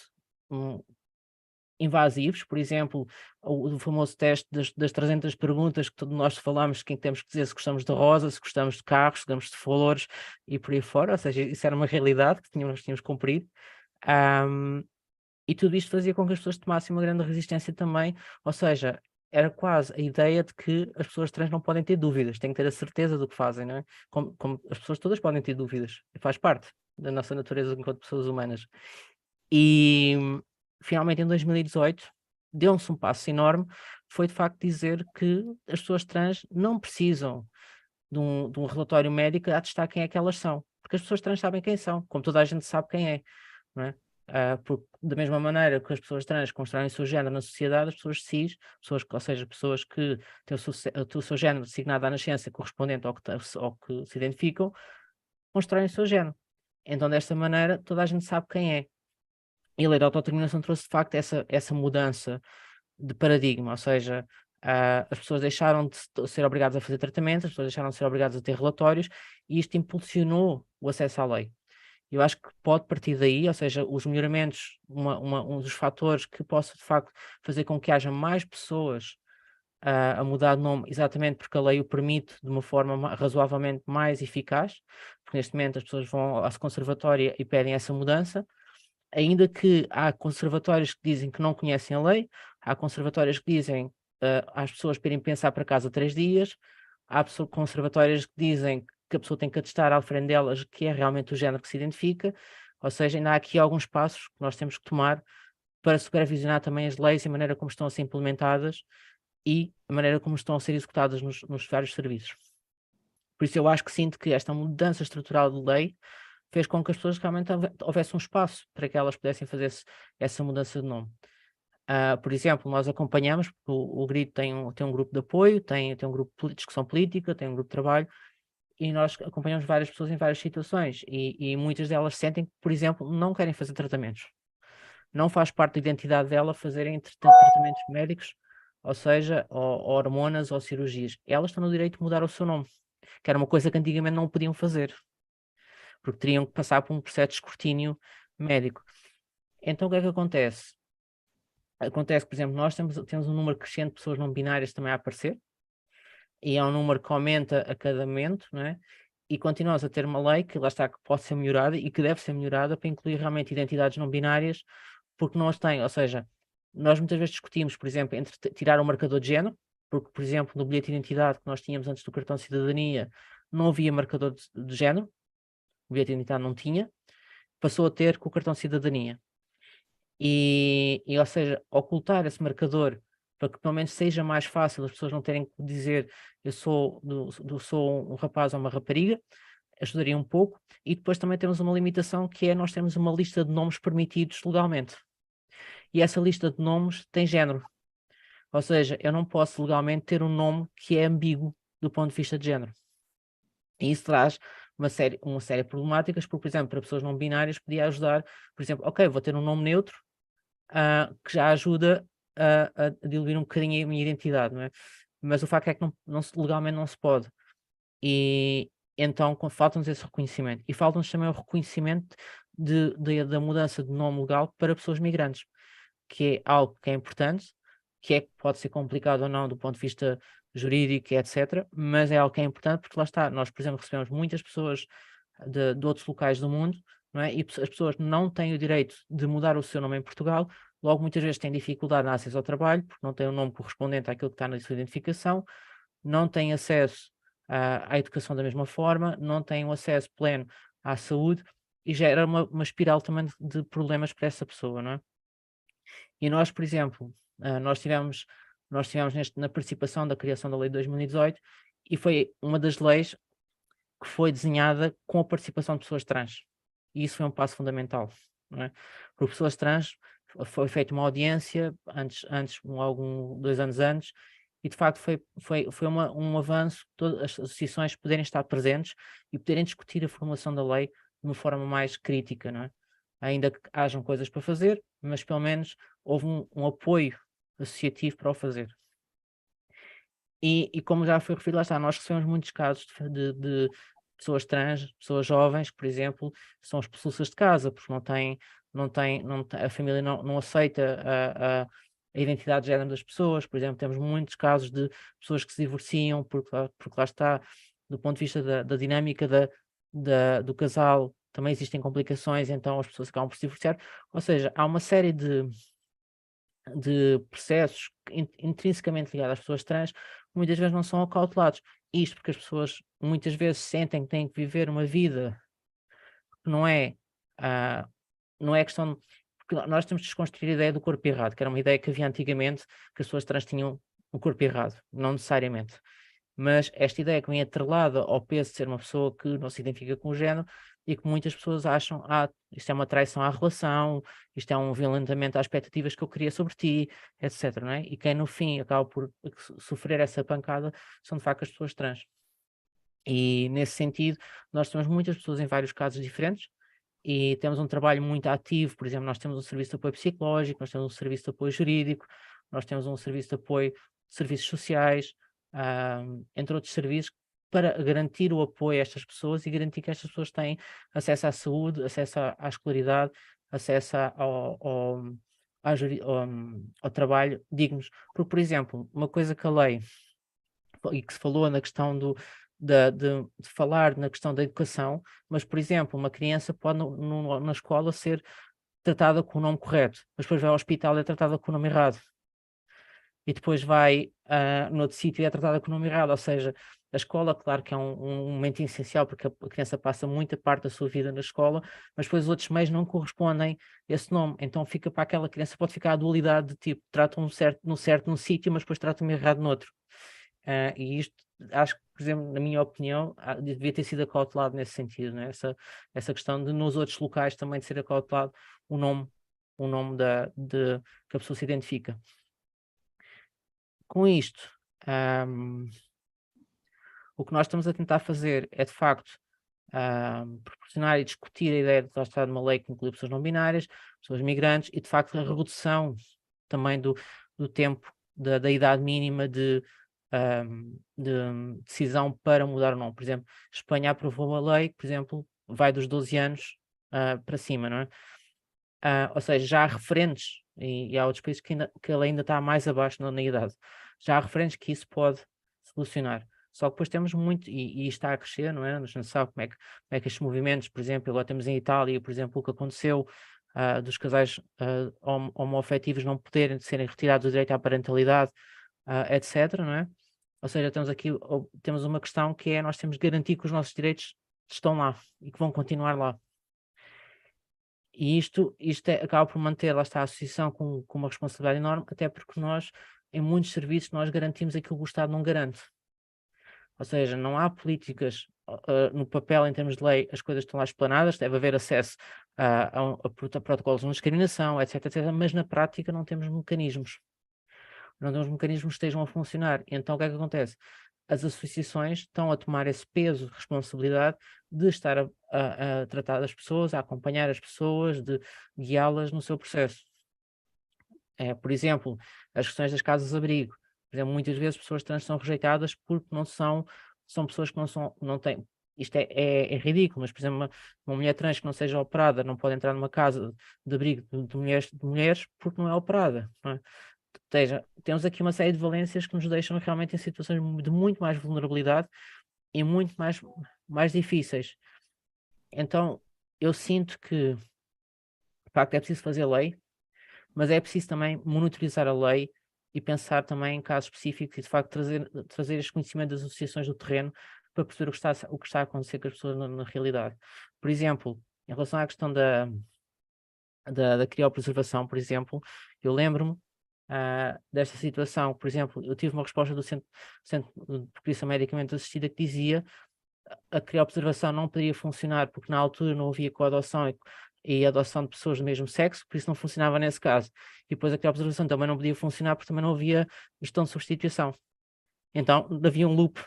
invasivos. Por exemplo, o famoso teste das 300 perguntas que todos nós falamos, quem temos que dizer se gostamos de rosa, se gostamos de carros, se gostamos de flores e por aí fora. Ou seja, isso era uma realidade que nós tínhamos que cumprir. E tudo isto fazia com que as pessoas tomassem uma grande resistência também, ou seja, era quase a ideia de que as pessoas trans não podem ter dúvidas, têm que ter a certeza do que fazem, não é? Como as pessoas todas podem ter dúvidas, faz parte da nossa natureza enquanto pessoas humanas. E finalmente em 2018 deu-se um passo enorme, foi de facto dizer que as pessoas trans não precisam de um relatório médico a atestar quem é que elas são, porque as pessoas trans sabem quem são, como toda a gente sabe quem é, não é? Porque, da mesma maneira que as pessoas trans constroem o seu género na sociedade, as pessoas cis, ou seja, pessoas que têm o seu género designado à nascença correspondente ao que se identificam, constroem o seu género. Então, desta maneira, toda a gente sabe quem é. E a lei da autodeterminação trouxe, de facto, essa mudança de paradigma, ou seja, as pessoas deixaram de ser obrigadas a fazer tratamentos, as pessoas deixaram de ser obrigadas a ter relatórios, e isto impulsionou o acesso à lei. Eu acho que pode partir daí, ou seja, os melhoramentos, um dos fatores que possa, de facto, fazer com que haja mais pessoas a mudar de nome, exatamente porque a lei o permite de uma forma razoavelmente mais eficaz, porque neste momento as pessoas vão à conservatória e pedem essa mudança, ainda que há conservatórios que dizem que não conhecem a lei, há conservatórios que dizem às pessoas para irem pensar para casa 3 dias, há conservatórios que dizem que a pessoa tem que atestar à frente delas que é realmente o género que se identifica, ou seja, ainda há aqui alguns passos que nós temos que tomar para supervisionar também as leis e a maneira como estão a ser implementadas e a maneira como estão a ser executadas nos vários serviços. Por isso eu acho que sinto que esta mudança estrutural de lei fez com que as pessoas realmente houvesse um espaço para que elas pudessem fazer essa mudança de nome. Por exemplo, nós acompanhamos, o GRID tem um grupo de apoio, tem um grupo de discussão política, tem um grupo de trabalho, e nós acompanhamos várias pessoas em várias situações, e muitas delas sentem que, por exemplo, não querem fazer tratamentos. Não faz parte da identidade dela fazerem tratamentos médicos, ou seja, ou hormonas ou cirurgias. Elas estão no direito de mudar o seu nome, que era uma coisa que antigamente não podiam fazer, porque teriam que passar por um processo de escrutínio médico. Então o que é que acontece? Acontece, por exemplo, nós temos um número crescente de pessoas não binárias também a aparecer, e é um número que aumenta a cada momento, não é? E continuamos a ter uma lei que lá está, que pode ser melhorada e que deve ser melhorada para incluir realmente identidades não binárias, porque não as têm, ou seja, nós muitas vezes discutimos, por exemplo, entre tirar o marcador de género, porque, por exemplo, no bilhete de identidade que nós tínhamos antes do cartão de cidadania, não havia marcador de género, o bilhete de identidade não tinha, passou a ter com o cartão de cidadania. Ou seja, ocultar esse marcador para que pelo menos seja mais fácil as pessoas não terem que dizer eu sou um rapaz ou uma rapariga, ajudaria um pouco. E depois também temos uma limitação que é nós temos uma lista de nomes permitidos legalmente. E essa lista de nomes tem género. Ou seja, eu não posso legalmente ter um nome que é ambíguo do ponto de vista de género. E isso traz uma série de problemáticas, porque, por exemplo, para pessoas não binárias podia ajudar, por exemplo, ok, vou ter um nome neutro, que já ajuda a diluir um bocadinho a minha identidade, não é? Mas o facto é que legalmente não se pode. E então falta-nos esse reconhecimento. E falta-nos também o reconhecimento da mudança de nome legal para pessoas migrantes, que é algo que é importante, que pode ser complicado ou não do ponto de vista jurídico, etc., mas é algo que é importante porque lá está, nós, por exemplo, recebemos muitas pessoas de outros locais do mundo, não é? E as pessoas não têm o direito de mudar o seu nome em Portugal, logo muitas vezes têm dificuldade no acesso ao trabalho, porque não têm o nome correspondente àquilo que está na sua identificação, não têm acesso à educação da mesma forma, não têm o acesso pleno à saúde, e gera uma espiral também de problemas para essa pessoa, não é? E nós, por exemplo, nós tivemos na participação da criação da lei de 2018, e foi uma das leis que foi desenhada com a participação de pessoas trans. E isso foi um passo fundamental, não é? Por pessoas trans foi feita uma audiência antes 2 anos antes, e de facto foi um avanço, todas as associações poderem estar presentes e poderem discutir a formulação da lei de uma forma mais crítica, não é? Ainda que hajam coisas para fazer, mas pelo menos houve um apoio associativo para o fazer. E como já foi referido, lá está, nós recebemos muitos casos de pessoas trans, pessoas jovens, que, por exemplo, são expulsas de casa, porque a família não aceita a identidade de género das pessoas. Por exemplo, temos muitos casos de pessoas que se divorciam, porque lá está, do ponto de vista da dinâmica do casal, também existem complicações, então as pessoas acabam por se divorciar. Ou seja, há uma série de processos intrinsecamente ligados às pessoas trans, que muitas vezes não são acautelados. Isto porque as pessoas muitas vezes sentem que têm que viver uma vida que não é questão... Porque nós temos de desconstruir a ideia do corpo errado, que era uma ideia que havia antigamente, que as pessoas trans tinham um corpo errado, não necessariamente. Mas esta ideia que vem atrelada ao peso de ser uma pessoa que não se identifica com o género e que muitas pessoas acham, isto é uma traição à relação, isto é um violentamento às expectativas que eu queria sobre ti, etc. Não é? E quem no fim acaba por sofrer essa pancada são de facto as pessoas trans. E nesse sentido, nós temos muitas pessoas em vários casos diferentes e temos um trabalho muito ativo. Por exemplo, nós temos um serviço de apoio psicológico, nós temos um serviço de apoio jurídico, nós temos um serviço de apoio de serviços sociais, entre outros serviços, para garantir o apoio a estas pessoas e garantir que estas pessoas têm acesso à saúde, acesso à escolaridade, acesso ao trabalho dignos. Porque, por exemplo, uma coisa que a lei, e que se falou na questão de falar na questão da educação, mas, por exemplo, uma criança pode na escola ser tratada com o nome correto, mas depois vai ao hospital e é tratada com o nome errado. E depois vai noutro sítio e é tratada com o nome errado. Ou seja, a escola, claro que é um momento essencial, porque a criança passa muita parte da sua vida na escola, mas depois os outros meios não correspondem a esse nome. Então fica para aquela criança, pode ficar a dualidade de tipo, tratam certo num sítio, mas depois tratam errado no outro. E isto, acho que, por exemplo, na minha opinião, devia ter sido acautelado nesse sentido, né? Essa questão de nos outros locais também de ser acautelado o nome que a pessoa se identifica. Com isto, o que nós estamos a tentar fazer é, de facto, proporcionar e discutir a ideia de que está de uma lei que inclui pessoas não binárias, pessoas migrantes e, de facto, a redução também do tempo da idade mínima de decisão para mudar ou não. Por exemplo, Espanha aprovou uma lei que, por exemplo, vai dos 12 anos para cima, não é? Ou seja, já há referentes, e há outros países que a lei ainda está mais abaixo na idade, já há referentes que isso pode solucionar. Só que depois temos muito, e está a crescer, não é? A gente sabe como é que estes movimentos, por exemplo, agora temos em Itália, por exemplo, o que aconteceu dos casais homoafetivos não poderem serem retirados do direito à parentalidade, etc., não é? Ou seja, temos uma questão que é, nós temos de garantir que os nossos direitos estão lá e que vão continuar lá. E isto acaba por manter, lá está, a associação com uma responsabilidade enorme, até porque nós, em muitos serviços, nós garantimos aquilo que o Estado não garante. Ou seja, não há políticas no papel, em termos de lei, as coisas estão lá explanadas, deve haver acesso a protocolos de não discriminação, etc., etc., mas na prática não temos mecanismos. Não temos mecanismos que estejam a funcionar. Então o que é que acontece? As associações estão a tomar esse peso de responsabilidade de estar a tratar das pessoas, a acompanhar as pessoas, de guiá-las no seu processo. Por exemplo, as questões das casas-abrigo. Por exemplo, muitas vezes pessoas trans são rejeitadas porque são pessoas que não têm... Isto é ridículo, mas, por exemplo, uma mulher trans que não seja operada não pode entrar numa casa de abrigo de mulheres porque não é operada, não é? Ou seja, temos aqui uma série de valências que nos deixam realmente em situações de muito mais vulnerabilidade e muito mais difíceis. Então, eu sinto que, de facto, é preciso fazer lei, mas é preciso também monitorizar a lei e pensar também em casos específicos e, de facto, trazer este conhecimento das associações do terreno para perceber o que está a acontecer com as pessoas na realidade. Por exemplo, em relação à questão da criopreservação, por exemplo, eu lembro-me desta situação. Por exemplo, eu tive uma resposta do Centro de Prescrição Medicamente Assistida que dizia a criopreservação não poderia funcionar porque na altura não havia coadoção e adoção de pessoas do mesmo sexo, por isso não funcionava nesse caso. E depois a criopreservação também não podia funcionar porque também não havia gestão de substituição. Então havia um loop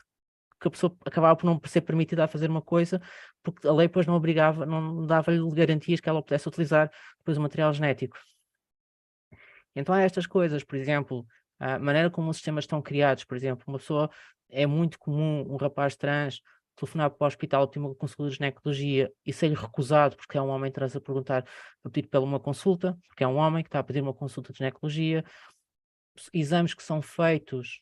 que a pessoa acabava por não ser permitida a fazer uma coisa, porque a lei depois não obrigava, não dava-lhe garantias que ela pudesse utilizar depois o material genético. Então há estas coisas, por exemplo, a maneira como os sistemas estão criados, por exemplo, uma pessoa, é muito comum um rapaz trans telefonar para o hospital, pedir uma consulta de ginecologia e ser-lhe recusado porque é um homem trans a perguntar, a pedir pela uma consulta, porque é um homem que está a pedir uma consulta de ginecologia, exames que são feitos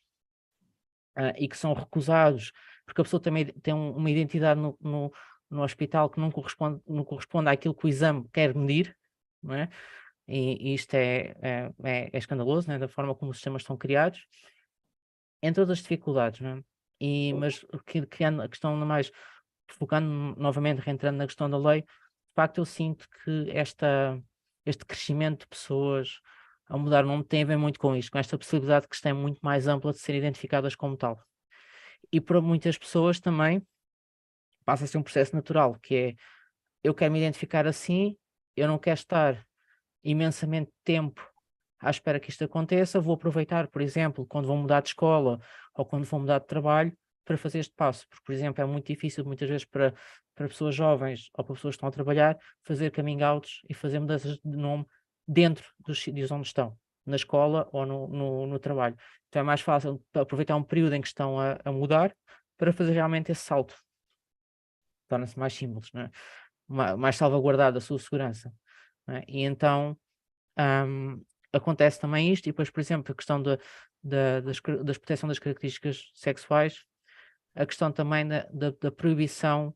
e que são recusados, porque a pessoa também tem uma identidade no hospital que não corresponde àquilo que o exame quer medir, não é? E isto é escandaloso, né? Da forma como os sistemas estão criados, entre outras dificuldades, não é? Mas a questão mais, focando novamente, reentrando na questão da lei, de facto eu sinto que este crescimento de pessoas a mudar o nome tem a ver muito com isto, com esta possibilidade que está muito mais ampla de serem identificadas como tal. E para muitas pessoas também passa a ser um processo natural, que é, eu quero me identificar assim, eu não quero estar imensamente tempo à espera que isto aconteça, vou aproveitar, por exemplo, quando vou mudar de escola ou quando vou mudar de trabalho, para fazer este passo, porque, por exemplo, é muito difícil muitas vezes para pessoas jovens ou para pessoas que estão a trabalhar, fazer coming outs e fazer mudanças de nome dentro dos sítios onde estão, na escola ou no trabalho. Então é mais fácil aproveitar um período em que estão a mudar para fazer realmente esse salto. Torna-se mais simples, não é? Mais salvaguardada a sua segurança. Não é? E então acontece também isto, e depois, por exemplo, a questão da proteção das características sexuais, a questão também da proibição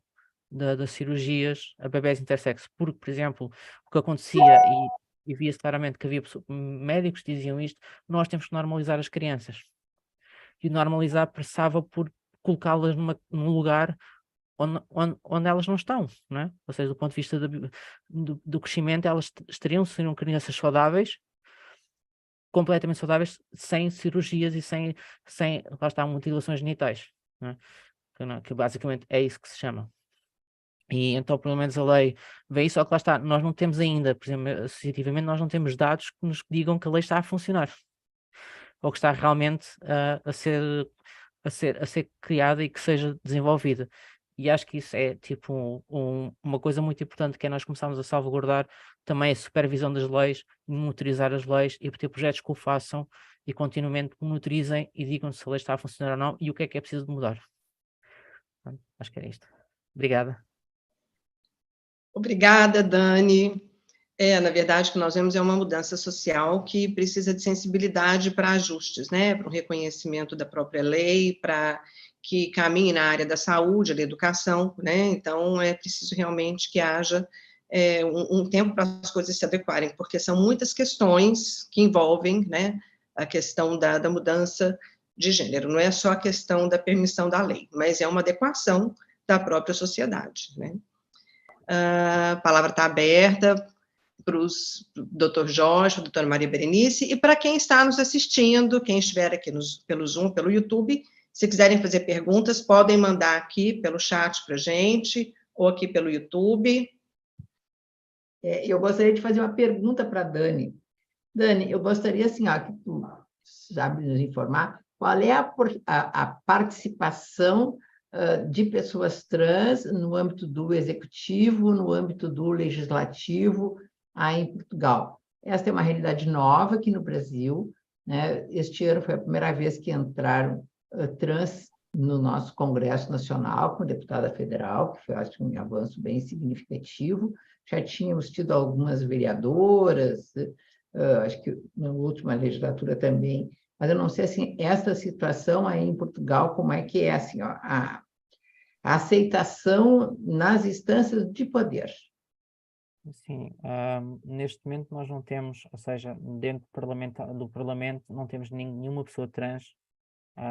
das cirurgias a bebés intersexo, porque, por exemplo, o que acontecia, e via-se claramente que havia médicos que diziam isto, nós temos que normalizar as crianças. E normalizar passava por colocá-las num lugar onde elas não estão, não é? Ou seja, do ponto de vista do crescimento, elas seriam crianças saudáveis, completamente saudáveis, sem cirurgias e sem lá está, mutilações genitais, não é? Que basicamente é isso que se chama. E então, pelo menos a lei vê isso, só que lá está, nós não temos ainda, por exemplo, associativamente, nós não temos dados que nos digam que a lei está a funcionar, ou que está realmente a ser criada e que seja desenvolvida. E acho que isso é tipo uma coisa muito importante, que é nós começarmos a salvaguardar também a supervisão das leis, monitorizar as leis e ter projetos que o façam e continuamente monitorizem e digam se a lei está a funcionar ou não e o que é preciso de mudar. Portanto, acho que era isto. Obrigada. Obrigada, Dani. Na verdade, o que nós vemos é uma mudança social que precisa de sensibilidade para ajustes, né? Para o reconhecimento da própria lei, para que caminhe na área da saúde, da educação, né? Então, é preciso realmente que haja um tempo para as coisas se adequarem, porque são muitas questões que envolvem, né, a questão da mudança de gênero. Não é só a questão da permissão da lei, mas é uma adequação da própria sociedade, né? A palavra está aberta para o Dr. Jorge, para a doutora Maria Berenice, e para quem está nos assistindo, quem estiver aqui pelo Zoom, pelo YouTube, se quiserem fazer perguntas, podem mandar aqui pelo chat para a gente, ou aqui pelo YouTube. Eu gostaria de fazer uma pergunta para a Dani. Dani, eu gostaria, assim, que tu sabe nos informar, qual é a participação de pessoas trans no âmbito do executivo, no âmbito do legislativo, aí em Portugal. Esta é uma realidade nova aqui no Brasil, né? Este ano foi a primeira vez que entraram trans no nosso Congresso Nacional, com deputada federal, que foi, acho, um avanço bem significativo. Já tínhamos tido algumas vereadoras, acho que na última legislatura também, mas eu não sei, assim, essa situação aí em Portugal, como é que é, assim, a aceitação nas instâncias de poder. Sim, neste momento nós não temos, ou seja, dentro do Parlamento não temos nenhuma pessoa trans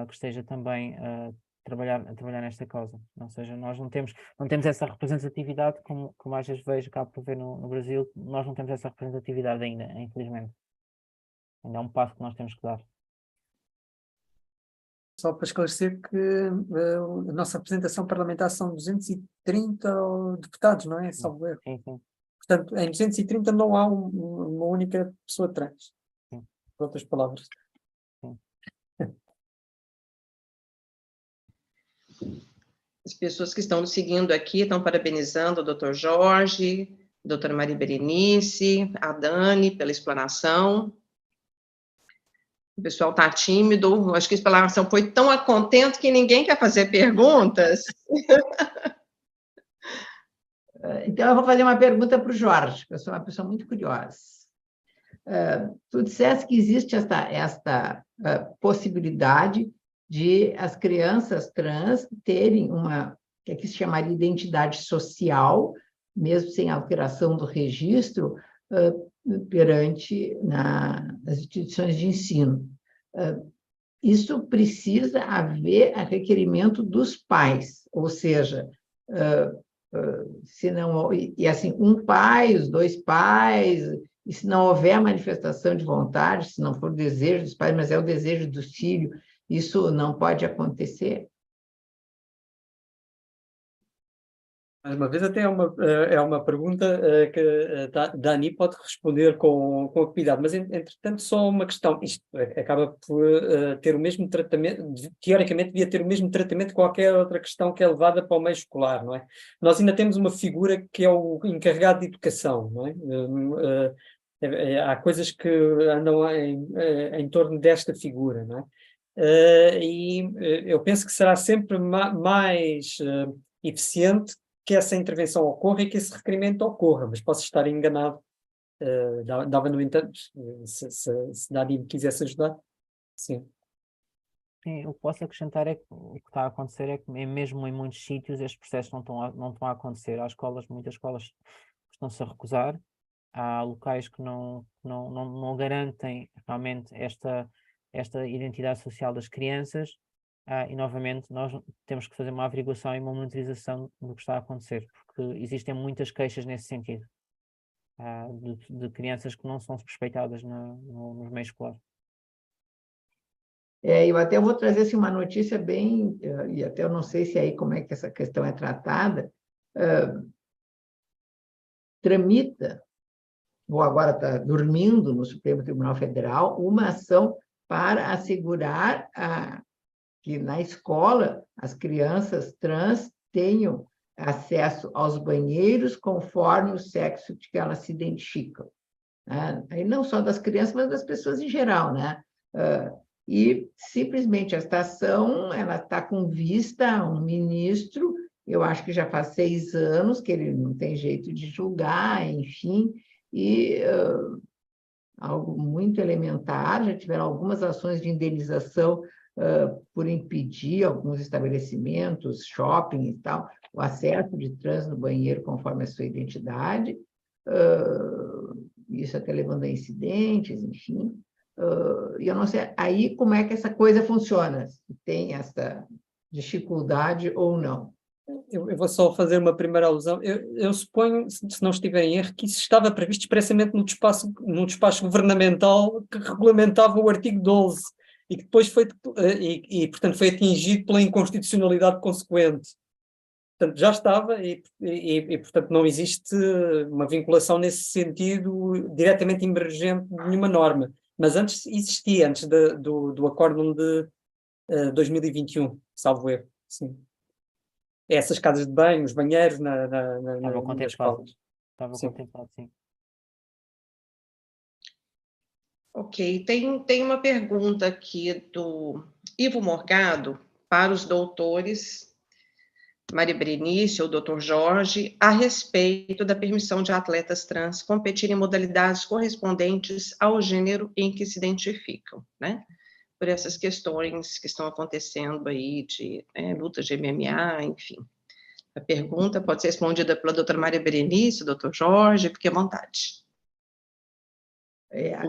que esteja também a trabalhar nesta causa. Ou seja, nós não temos essa representatividade, como às vezes vejo cá por ver no Brasil, nós não temos essa representatividade ainda, infelizmente. Ainda é um passo que nós temos que dar. Só para esclarecer que a nossa representação parlamentar são 230 deputados, não é? Salvo erro. Sim, sim. Portanto, em 230 não há uma única pessoa trans. Sim. Por outras palavras. Sim. As pessoas que estão nos seguindo aqui estão parabenizando o Dr. Jorge, a doutora Maria Berenice, a Dani, pela explanação. O pessoal está tímido, acho que a explanação foi tão a contento que ninguém quer fazer perguntas. Então, eu vou fazer uma pergunta para o Jorge, que eu sou uma pessoa muito curiosa. Tu disseste que existe esta possibilidade de as crianças trans terem uma, que aqui se chamaria identidade social, mesmo sem alteração do registro, perante nas instituições de ensino. Isso precisa haver a requerimento dos pais, ou seja, se não, e assim, um pai, os dois pais, e se não houver manifestação de vontade, se não for o desejo dos pais, mas é o desejo do filho, isso não pode acontecer? Mais uma vez, até é uma pergunta que a Dani pode responder com cuidado, mas, entretanto, só uma questão. Isto acaba por ter o mesmo tratamento, teoricamente, devia ter o mesmo tratamento que qualquer outra questão que é levada para o meio escolar, não é? Nós ainda temos uma figura que é o encarregado de educação, não é? Há coisas que andam em torno desta figura, não é? E eu penso que será sempre mais eficiente que essa intervenção ocorra e que esse requerimento ocorra, mas posso estar enganado. Dava, no entanto, se Dani me quisesse ajudar, sim. Sim, o que posso acrescentar é que o que está a acontecer é que mesmo em muitos sítios estes processos não estão a acontecer. Há escolas, muitas escolas estão-se a recusar, há locais que não garantem realmente esta identidade social das crianças, e novamente nós temos que fazer uma averiguação e uma monitorização do que está a acontecer, porque existem muitas queixas nesse sentido, de crianças que não são suspeitadas nos meios escolares. Eu até vou trazer assim, uma notícia bem, e até eu não sei se aí como é que essa questão é tratada, tramita, ou agora está dormindo no Supremo Tribunal Federal, uma ação para assegurar que na escola as crianças trans tenham acesso aos banheiros conforme o sexo de que elas se identificam, né? Aí não só das crianças, mas das pessoas em geral, né? E simplesmente esta ação ela está com vista a um ministro, eu acho que já faz 6 anos que ele não tem jeito de julgar, enfim, e algo muito elementar, já tiveram algumas ações de indenização por impedir alguns estabelecimentos, shopping e tal, o acesso de trans no banheiro conforme a sua identidade, isso até levando a incidentes, enfim. E eu não sei aí como é que essa coisa funciona, se tem essa dificuldade ou não. Eu vou só fazer uma primeira alusão. Eu suponho, se não estiver em erro, que isso estava previsto expressamente no despacho governamental que regulamentava o artigo 12 e que depois portanto, foi atingido pela inconstitucionalidade consequente. Portanto, já estava portanto, não existe uma vinculação nesse sentido diretamente emergente de nenhuma norma. Mas antes existia, antes do acórdão de 2021, salvo erro, sim. Essas casas de banho, os banheiros Estava contemplado. Estava sim. contemplado, sim. Ok, tem uma pergunta aqui do Ivo Morgado para os doutores Maria Berenice ou Dr. Jorge a respeito da permissão de atletas trans competirem em modalidades correspondentes ao gênero em que se identificam, né? Por essas questões que estão acontecendo aí de lutas de MMA, enfim. A pergunta pode ser respondida pela doutora Maria Berenice, doutor Jorge, fique à vontade.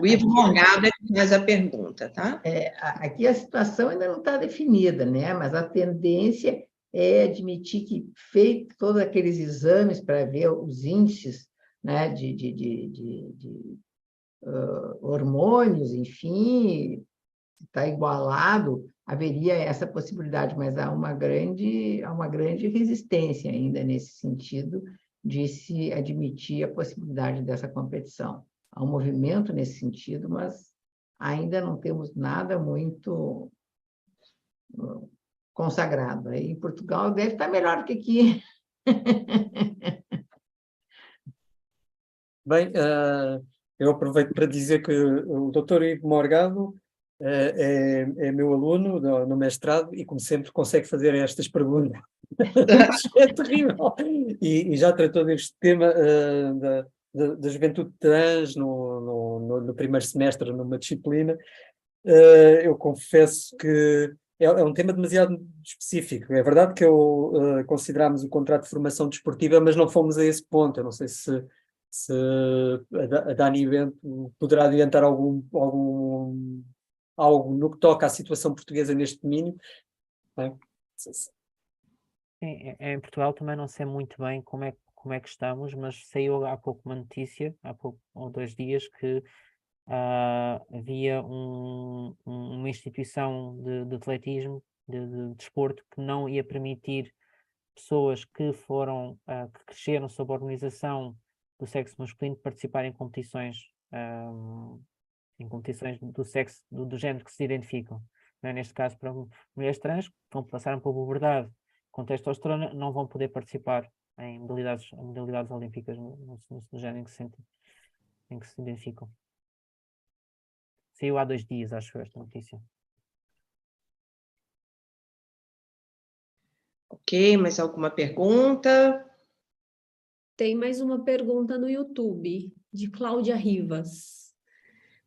O Ivo Morgado é que faz a pergunta, tá? Aqui a situação ainda não está definida, né? Mas a tendência é admitir que, feito todos aqueles exames para ver os índices, né, de hormônios, enfim, está igualado, haveria essa possibilidade, mas há uma grande resistência ainda nesse sentido de se admitir a possibilidade dessa competição. Há um movimento nesse sentido, mas ainda não temos nada muito consagrado. Aí em Portugal deve estar melhor que aqui. Bem, eu aproveito para dizer que o Dr. Ivo Morgado é meu aluno no mestrado e, como sempre, consegue fazer estas perguntas. É terrível. E já tratou deste tema da juventude trans no primeiro semestre, numa disciplina. Eu confesso que é um tema demasiado específico. É verdade que considerámos o contrato de formação desportiva, mas não fomos a esse ponto. Eu não sei se a Dani Bento poderá adiantar algo no que toca à situação portuguesa neste domínio. Bem, Em Portugal também não sei muito bem como é que estamos, mas saiu há pouco uma notícia, há pouco ou 2 dias, que havia uma instituição de atletismo, de desporto, que não ia permitir pessoas que que cresceram sob a organização do sexo masculino participarem em competições do sexo, do género que se identificam. Não é? Neste caso, para mulheres trans, que passaram pela puberdade com testosterona, não vão poder participar em modalidades olímpicas no género em que se identificam. Saiu há 2 dias, acho eu, esta notícia. Ok, mais alguma pergunta? Tem mais uma pergunta no YouTube, de Cláudia Rivas.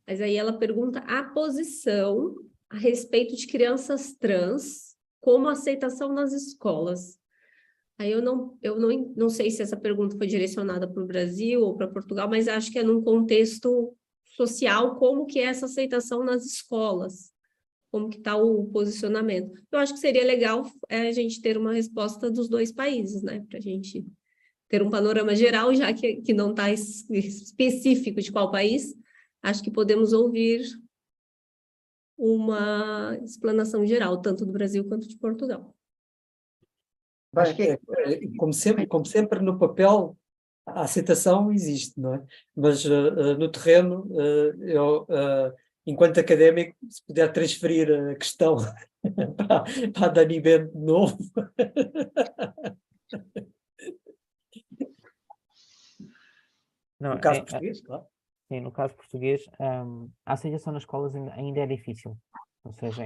Mas aí ela pergunta a posição a respeito de crianças trans, como aceitação nas escolas. Aí eu não sei se essa pergunta foi direcionada para o Brasil ou para Portugal, mas acho que é num contexto social, como que é essa aceitação nas escolas, como que está o posicionamento. Eu acho que seria legal a gente ter uma resposta dos 2 países, né, para a gente ter um panorama geral, já que não está específico de qual país, acho que podemos ouvir uma explanação geral, tanto do Brasil quanto de Portugal. Acho que como sempre no papel, a aceitação existe, não é? Mas no terreno, eu, enquanto académico, se puder transferir a questão para a Dani Bento de novo. Não, No caso português, claro. Sim, no caso português, a aceitação nas escolas ainda é difícil. Ou seja,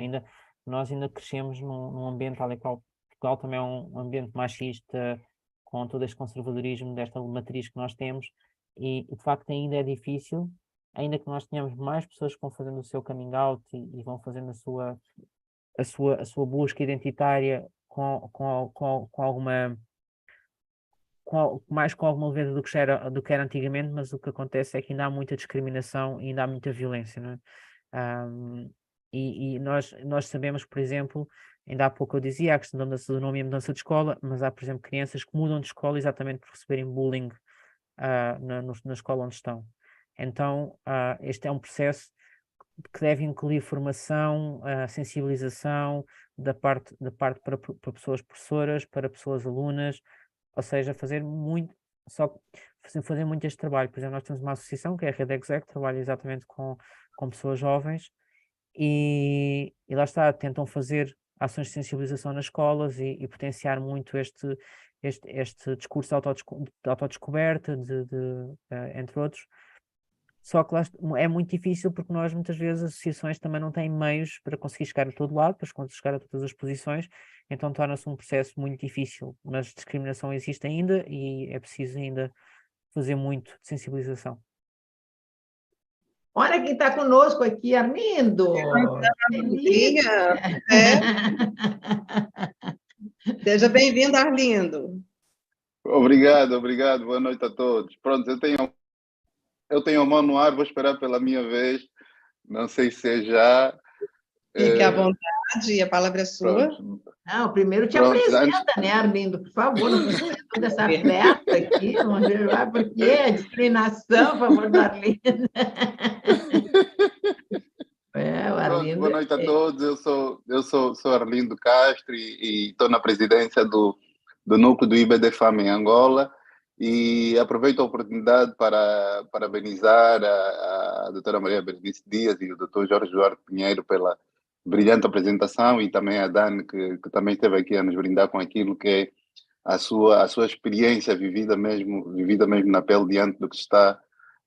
nós ainda crescemos num ambiente tal e qual. Portugal também é um ambiente machista, com todo este conservadorismo desta matriz que nós temos, e de facto ainda é difícil, ainda que nós tenhamos mais pessoas que vão fazendo o seu coming out e vão fazendo a sua busca identitária com alguma mais com alguma leveza do que era antigamente, mas o que acontece é que ainda há muita discriminação e ainda há muita violência, não é? E nós sabemos, por exemplo, ainda há pouco eu dizia a questão da mudança do nome e a mudança de escola, mas há, por exemplo, crianças que mudam de escola exatamente por receberem bullying na escola onde estão. Então, este é um processo que deve incluir formação, sensibilização da parte para pessoas professoras, para pessoas alunas, ou seja, fazer muito este trabalho. Por exemplo, nós temos uma associação que é a Rede Exec, que trabalha exatamente com pessoas jovens e lá está, tentam fazer ações de sensibilização nas escolas e potenciar muito este discurso de autodescoberta, entre outros. Só que lá é muito difícil porque nós, muitas vezes, as associações também não têm meios para conseguir chegar a todo lado, para conseguir chegar a todas as posições, então torna-se um processo muito difícil. Mas discriminação existe ainda e é preciso ainda fazer muito de sensibilização. Olha quem está conosco aqui, Arlindo. Feliz. Seja bem-vindo, Arlindo. Obrigado. Boa noite a todos. Pronto, eu tenho a mão no ar, vou esperar pela minha vez. Não sei se é já. Fique à vontade, a palavra é sua. Pronto. Não, primeiro te apresenta, né, Arlindo? Por favor, não precisa ter toda essa festa aqui, vamos ver lá, porque é discriminação, por favor, do Arlindo. O Arlindo. Boa noite a todos, eu sou Arlindo Castro e estou na presidência do núcleo do IBDFAM em Angola e aproveito a oportunidade para parabenizar a doutora Maria Bernice Dias e o doutor Jorge Duarte Pinheiro brilhante apresentação, e também a Dani, que também esteve aqui a nos brindar com aquilo que é a sua experiência vivida mesmo na pele diante do que se está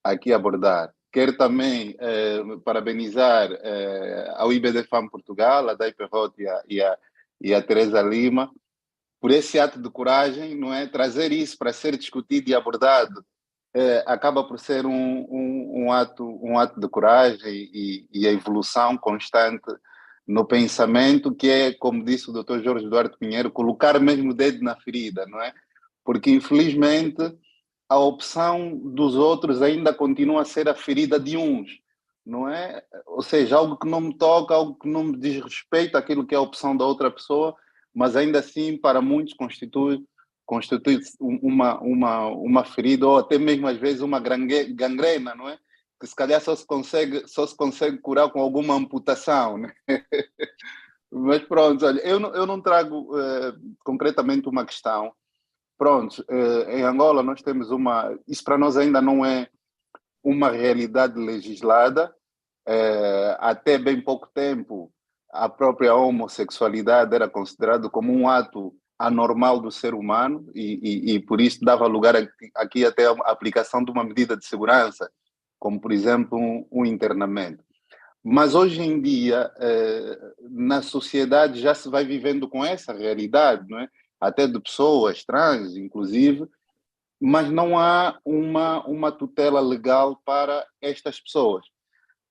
aqui a abordar. Quero também parabenizar ao IBDFAM Portugal, a Day Perrot e a Teresa Lima, por esse ato de coragem, não é? Trazer isso para ser discutido e abordado acaba por ser um ato de coragem e a evolução constante no pensamento, que é, como disse o Dr. Jorge Duarte Pinheiro, colocar mesmo o dedo na ferida, não é? Porque, infelizmente, a opção dos outros ainda continua a ser a ferida de uns, não é? Ou seja, algo que não me toca, algo que não me diz respeito àquilo que é a opção da outra pessoa, mas ainda assim, para muitos, constitui uma ferida, ou até mesmo, às vezes, uma gangrena, não é? Que se calhar só se consegue curar com alguma amputação, né? Mas pronto, olha, eu não trago concretamente uma questão. Pronto, em Angola nós temos isso para nós ainda não é uma realidade legislada. Até bem pouco tempo, a própria homossexualidade era considerada como um ato anormal do ser humano e por isso dava lugar aqui até a aplicação de uma medida de segurança, como, por exemplo, um internamento. Mas hoje em dia, na sociedade, já se vai vivendo com essa realidade, não é? Até de pessoas trans, inclusive, mas não há uma tutela legal para estas pessoas.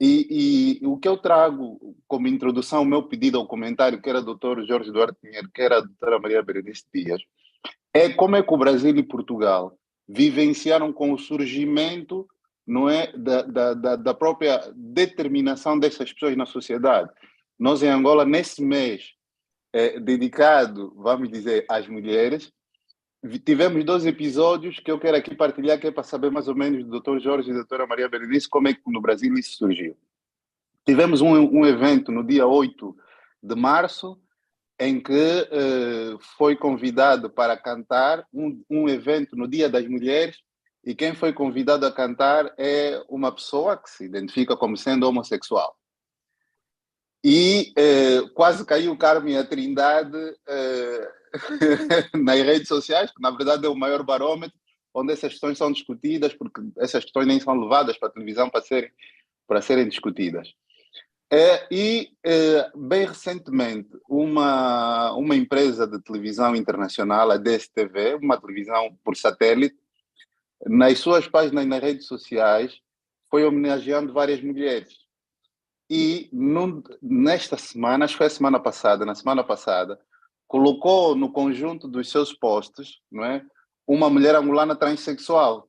E o que eu trago como introdução ao meu pedido ao comentário, que era do Dr. Jorge Duarte Pinheiro, que era a doutora Maria Berenice Dias, é como é que o Brasil e Portugal vivenciaram com o surgimento, não é, da própria determinação dessas pessoas na sociedade. Nós, em Angola, nesse mês dedicado, vamos dizer, às mulheres, tivemos 2 episódios que eu quero aqui partilhar, que é para saber mais ou menos do Dr. Jorge e da doutora Maria Berenice como é que no Brasil isso surgiu. Tivemos um evento no dia 8 de março, em que foi convidado para cantar um evento no Dia das Mulheres, e quem foi convidado a cantar é uma pessoa que se identifica como sendo homossexual. E quase caiu o Carmo e a Trindade nas redes sociais, que na verdade é o maior barômetro onde essas questões são discutidas, porque essas questões nem são levadas para a televisão para serem discutidas. Bem recentemente, uma empresa de televisão internacional, a DSTV, uma televisão por satélite, nas suas páginas nas redes sociais, foi homenageando várias mulheres. E nesta semana, acho que foi na semana passada, colocou no conjunto dos seus posts, não é, uma mulher angolana transexual.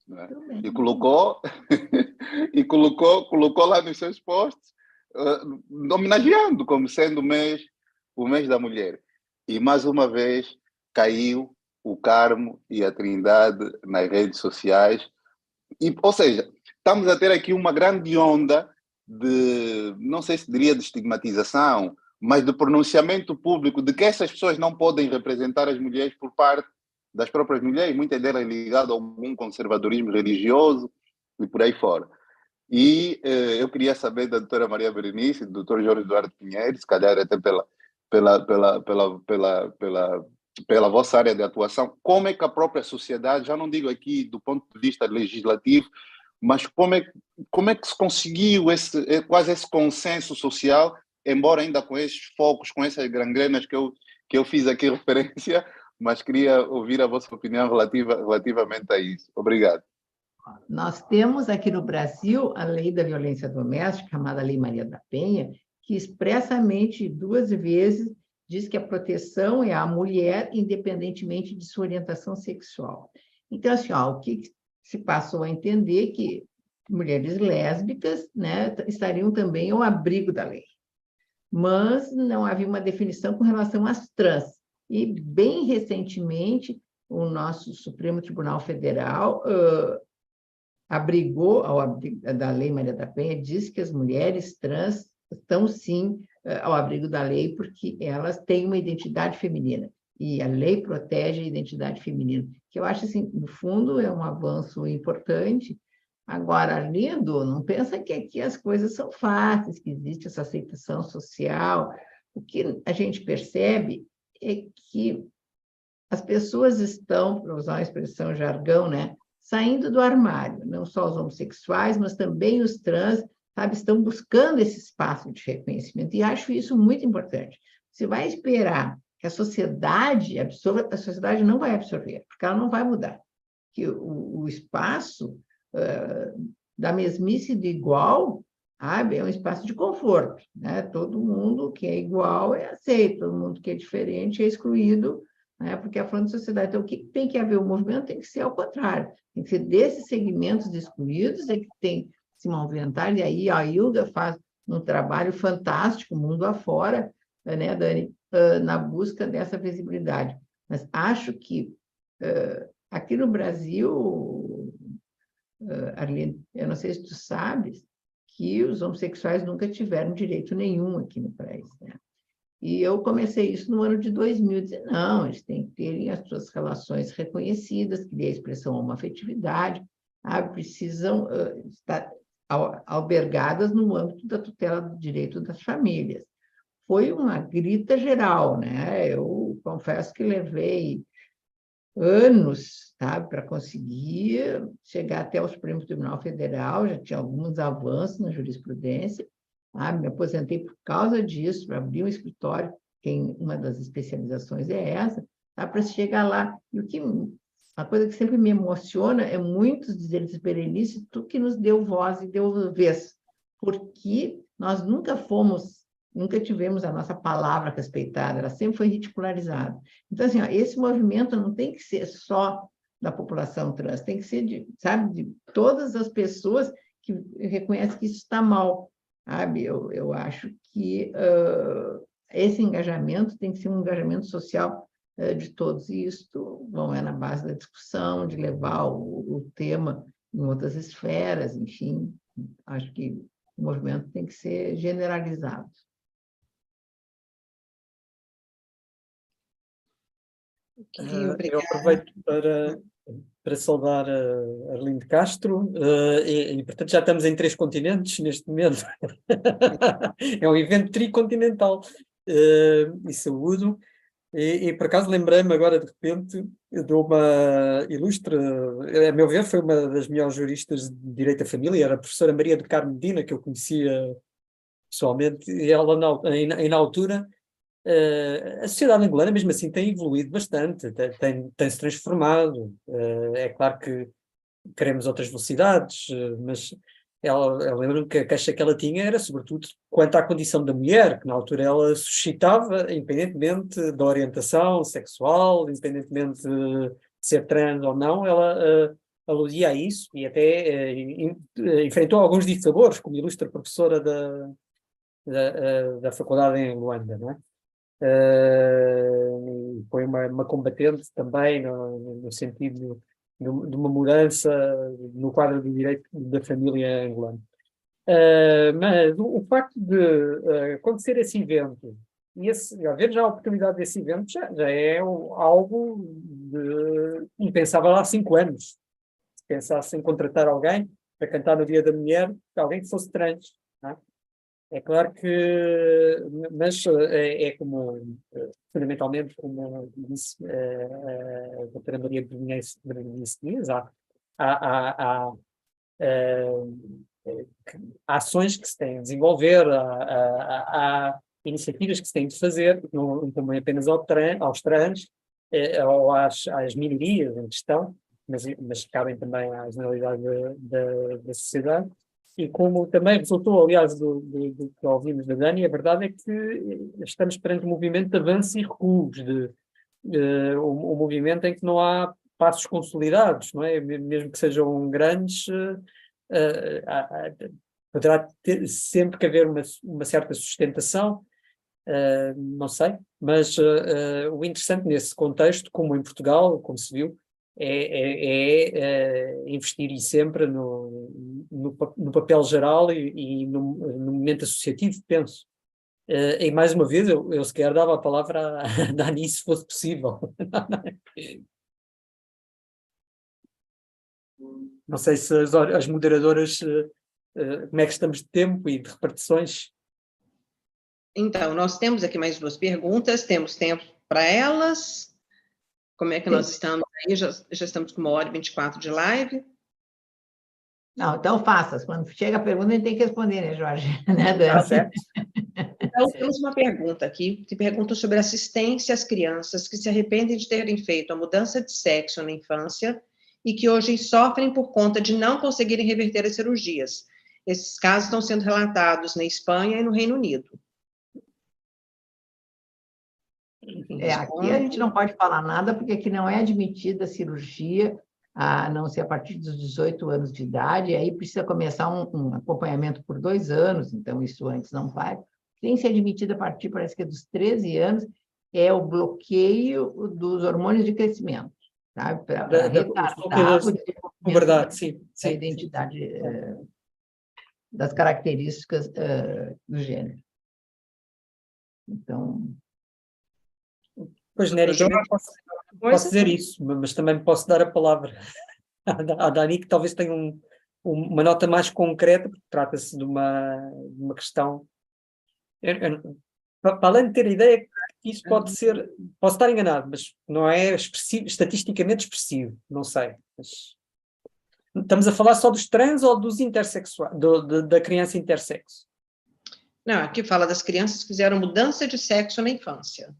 Não é? E colocou lá nos seus posts, homenageando como sendo o mês da mulher. E mais uma vez caiu o Carmo e a Trindade nas redes sociais. Ou seja, estamos a ter aqui uma grande onda de, não sei se diria de estigmatização, mas de pronunciamento público de que essas pessoas não podem representar as mulheres por parte das próprias mulheres, muitas delas ligadas a algum conservadorismo religioso e por aí fora. E eu queria saber da doutora Maria Berenice, do Dr. Jorge Duarte Pinheiro, se calhar até pela vossa área de atuação, como é que a própria sociedade, já não digo aqui do ponto de vista legislativo, mas como é que se conseguiu quase esse consenso social, embora ainda com esses focos, com essas gangrenas que eu fiz aqui referência, mas queria ouvir a vossa opinião relativamente a isso. Obrigado. Nós temos aqui no Brasil a Lei da Violência Doméstica, chamada Lei Maria da Penha, que expressamente 2 vezes diz que a proteção é à mulher, independentemente de sua orientação sexual. Então, assim, o que se passou a entender que mulheres lésbicas, né, estariam também ao abrigo da lei. Mas não havia uma definição com relação às trans. E, bem recentemente, o nosso Supremo Tribunal Federal abrigou ao abrigo da Lei Maria da Penha, diz que as mulheres trans estão, sim, ao abrigo da lei, porque elas têm uma identidade feminina. E a lei protege a identidade feminina, que eu acho, assim, no fundo, é um avanço importante, Agora, lindo, não pensa que aqui as coisas são fáceis, que existe essa aceitação social. O que a gente percebe é que as pessoas estão, para usar uma expressão jargão, né, saindo do armário, não só os homossexuais, mas também os trans, sabe, estão buscando esse espaço de reconhecimento, e acho isso muito importante. Você vai esperar que a sociedade absorva, a sociedade não vai absorver, porque ela não vai mudar. Que o espaço da mesmice do igual, sabe, é um espaço de conforto, né? Todo mundo que é igual é aceito, todo mundo que é diferente é excluído, né? Porque é falando de sociedade. Então, o que tem que haver? O movimento tem que ser ao contrário, tem que ser desses segmentos excluídos, é que tem que se movimentar, e aí a Ilga faz um trabalho fantástico, mundo afora, né, Dani, na busca dessa visibilidade. Mas acho que aqui no Brasil, Arlindo, eu não sei se tu sabes que os homossexuais nunca tiveram direito nenhum aqui no país, né? E eu comecei isso no ano de 2000, dizer, não, eles têm que terem as suas relações reconhecidas, que é a expressão homoafetividade, precisam estar albergadas no âmbito da tutela do direito das famílias. Foi uma grita geral, né? Eu confesso que levei anos, sabe, para conseguir chegar até o Supremo Tribunal Federal, já tinha alguns avanços na jurisprudência, me aposentei por causa disso, para abrir um escritório, uma das especializações é essa, para chegar lá. E a coisa que sempre me emociona é muitos dizerem, Berenice, tu que nos deu voz e deu vez, porque nós nunca tivemos a nossa palavra respeitada, ela sempre foi ridicularizada. Então, assim, esse movimento não tem que ser só da população trans, tem que ser de todas as pessoas que reconhecem que isso está mal, sabe? Eu acho que esse engajamento tem que ser um engajamento social de todos, e isso é na base da discussão, de levar o tema em outras esferas, enfim, acho que o movimento tem que ser generalizado. Eu aproveito para saudar a Arlindo Castro, e, portanto, já estamos em 3 continentes neste momento. É um evento tricontinental, e saúdo. E por acaso lembrei-me agora, de repente, de uma ilustre, a meu ver, foi uma das melhores juristas de Direito da Família, era a professora Maria do Carmo Medina, que eu conhecia pessoalmente, e ela, na altura, a sociedade angolana, mesmo assim, tem evoluído bastante, tem-se transformado. É claro que queremos outras velocidades, mas eu lembro-me que a queixa que ela tinha era, sobretudo, quanto à condição da mulher, que na altura ela suscitava, independentemente da orientação sexual, independentemente de ser trans ou não, ela aludia a isso e até enfrentou alguns dissabores, como ilustre professora da faculdade em Luanda, não é? Foi uma combatente também no sentido de uma mudança no quadro do direito da família angolana. Mas o facto de acontecer esse evento e haver já a oportunidade desse evento já é algo impensável há 5 anos. Se pensasse em contratar alguém para cantar no Dia da Mulher, alguém que fosse trans, não é? É claro que, mas é como, fundamentalmente, como disse a doutora Maria Berenice Dias, há ações que se têm a desenvolver, há iniciativas que se têm de fazer, não também apenas aos trans, ou às minorias em questão, mas cabem também à generalidade da sociedade. E como também resultou, aliás, do que ouvimos da Dani, a verdade é que estamos perante um movimento de avanço e recuos, um movimento em que não há passos consolidados, não é? Mesmo que sejam grandes, poderá ter sempre que haver uma certa sustentação, não sei, mas o interessante nesse contexto, como em Portugal, como se viu, é investir e sempre no papel geral e no momento associativo, penso. E mais uma vez, eu sequer dava a palavra a Dani, se fosse possível. Não sei se as moderadoras, como é que estamos de tempo e de repartições? Então, nós temos aqui mais 2 perguntas, temos tempo para elas? Como é que nós estamos aí? Já estamos com 1h24 de live? Não, então faça. Quando chega a pergunta, a gente tem que responder, né, Jorge? Né, Tá Dani? certo? Então, temos uma pergunta aqui, que pergunta sobre assistência às crianças que se arrependem de terem feito a mudança de sexo na infância e que hoje sofrem por conta de não conseguirem reverter as cirurgias. Esses casos estão sendo relatados na Espanha e no Reino Unido. Aqui a gente não pode falar nada, porque aqui não é admitida a cirurgia, a não ser a partir dos 18 anos de idade, e aí precisa começar um acompanhamento por 2 anos, então isso antes não vai. Tem se admitida a partir, parece que é dos 13 anos, é o bloqueio dos hormônios de crescimento, sabe? Para retardar o verdade, sim, da identidade, das características do gênero. Então... Pois, Nery, também posso dizer isso, mas também posso dar a palavra à Dani, que talvez tenha uma nota mais concreta, porque trata-se de uma questão... Para além de ter a ideia que isso pode ser... Posso estar enganado, mas não é estatisticamente expressivo, não sei. Mas estamos a falar só dos trans ou dos intersexuais, da criança intersexo? Não, aqui fala das crianças que fizeram mudança de sexo na infância.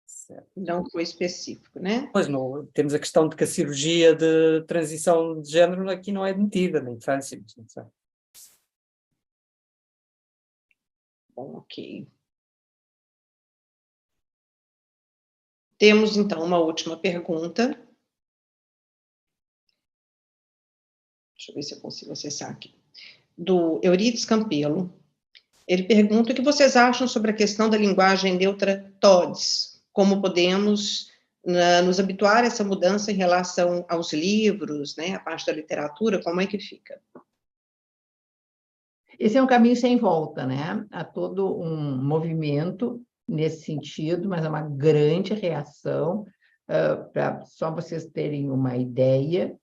Certo. Não foi específico, né? Pois não, temos a questão de que a cirurgia de transição de género aqui não é admitida na infância. Não sei. Bom, ok. Temos, então, uma última pergunta. Deixa eu ver se eu consigo acessar aqui. Do Euridice Campelo. Ele pergunta o que vocês acham sobre a questão da linguagem neutra TODES. Como podemos nos habituar a essa mudança em relação aos livros, né, a parte da literatura, como é que fica? Esse é um caminho sem volta, né? Há todo um movimento nesse sentido, mas é uma grande reação. Para só vocês terem uma ideia,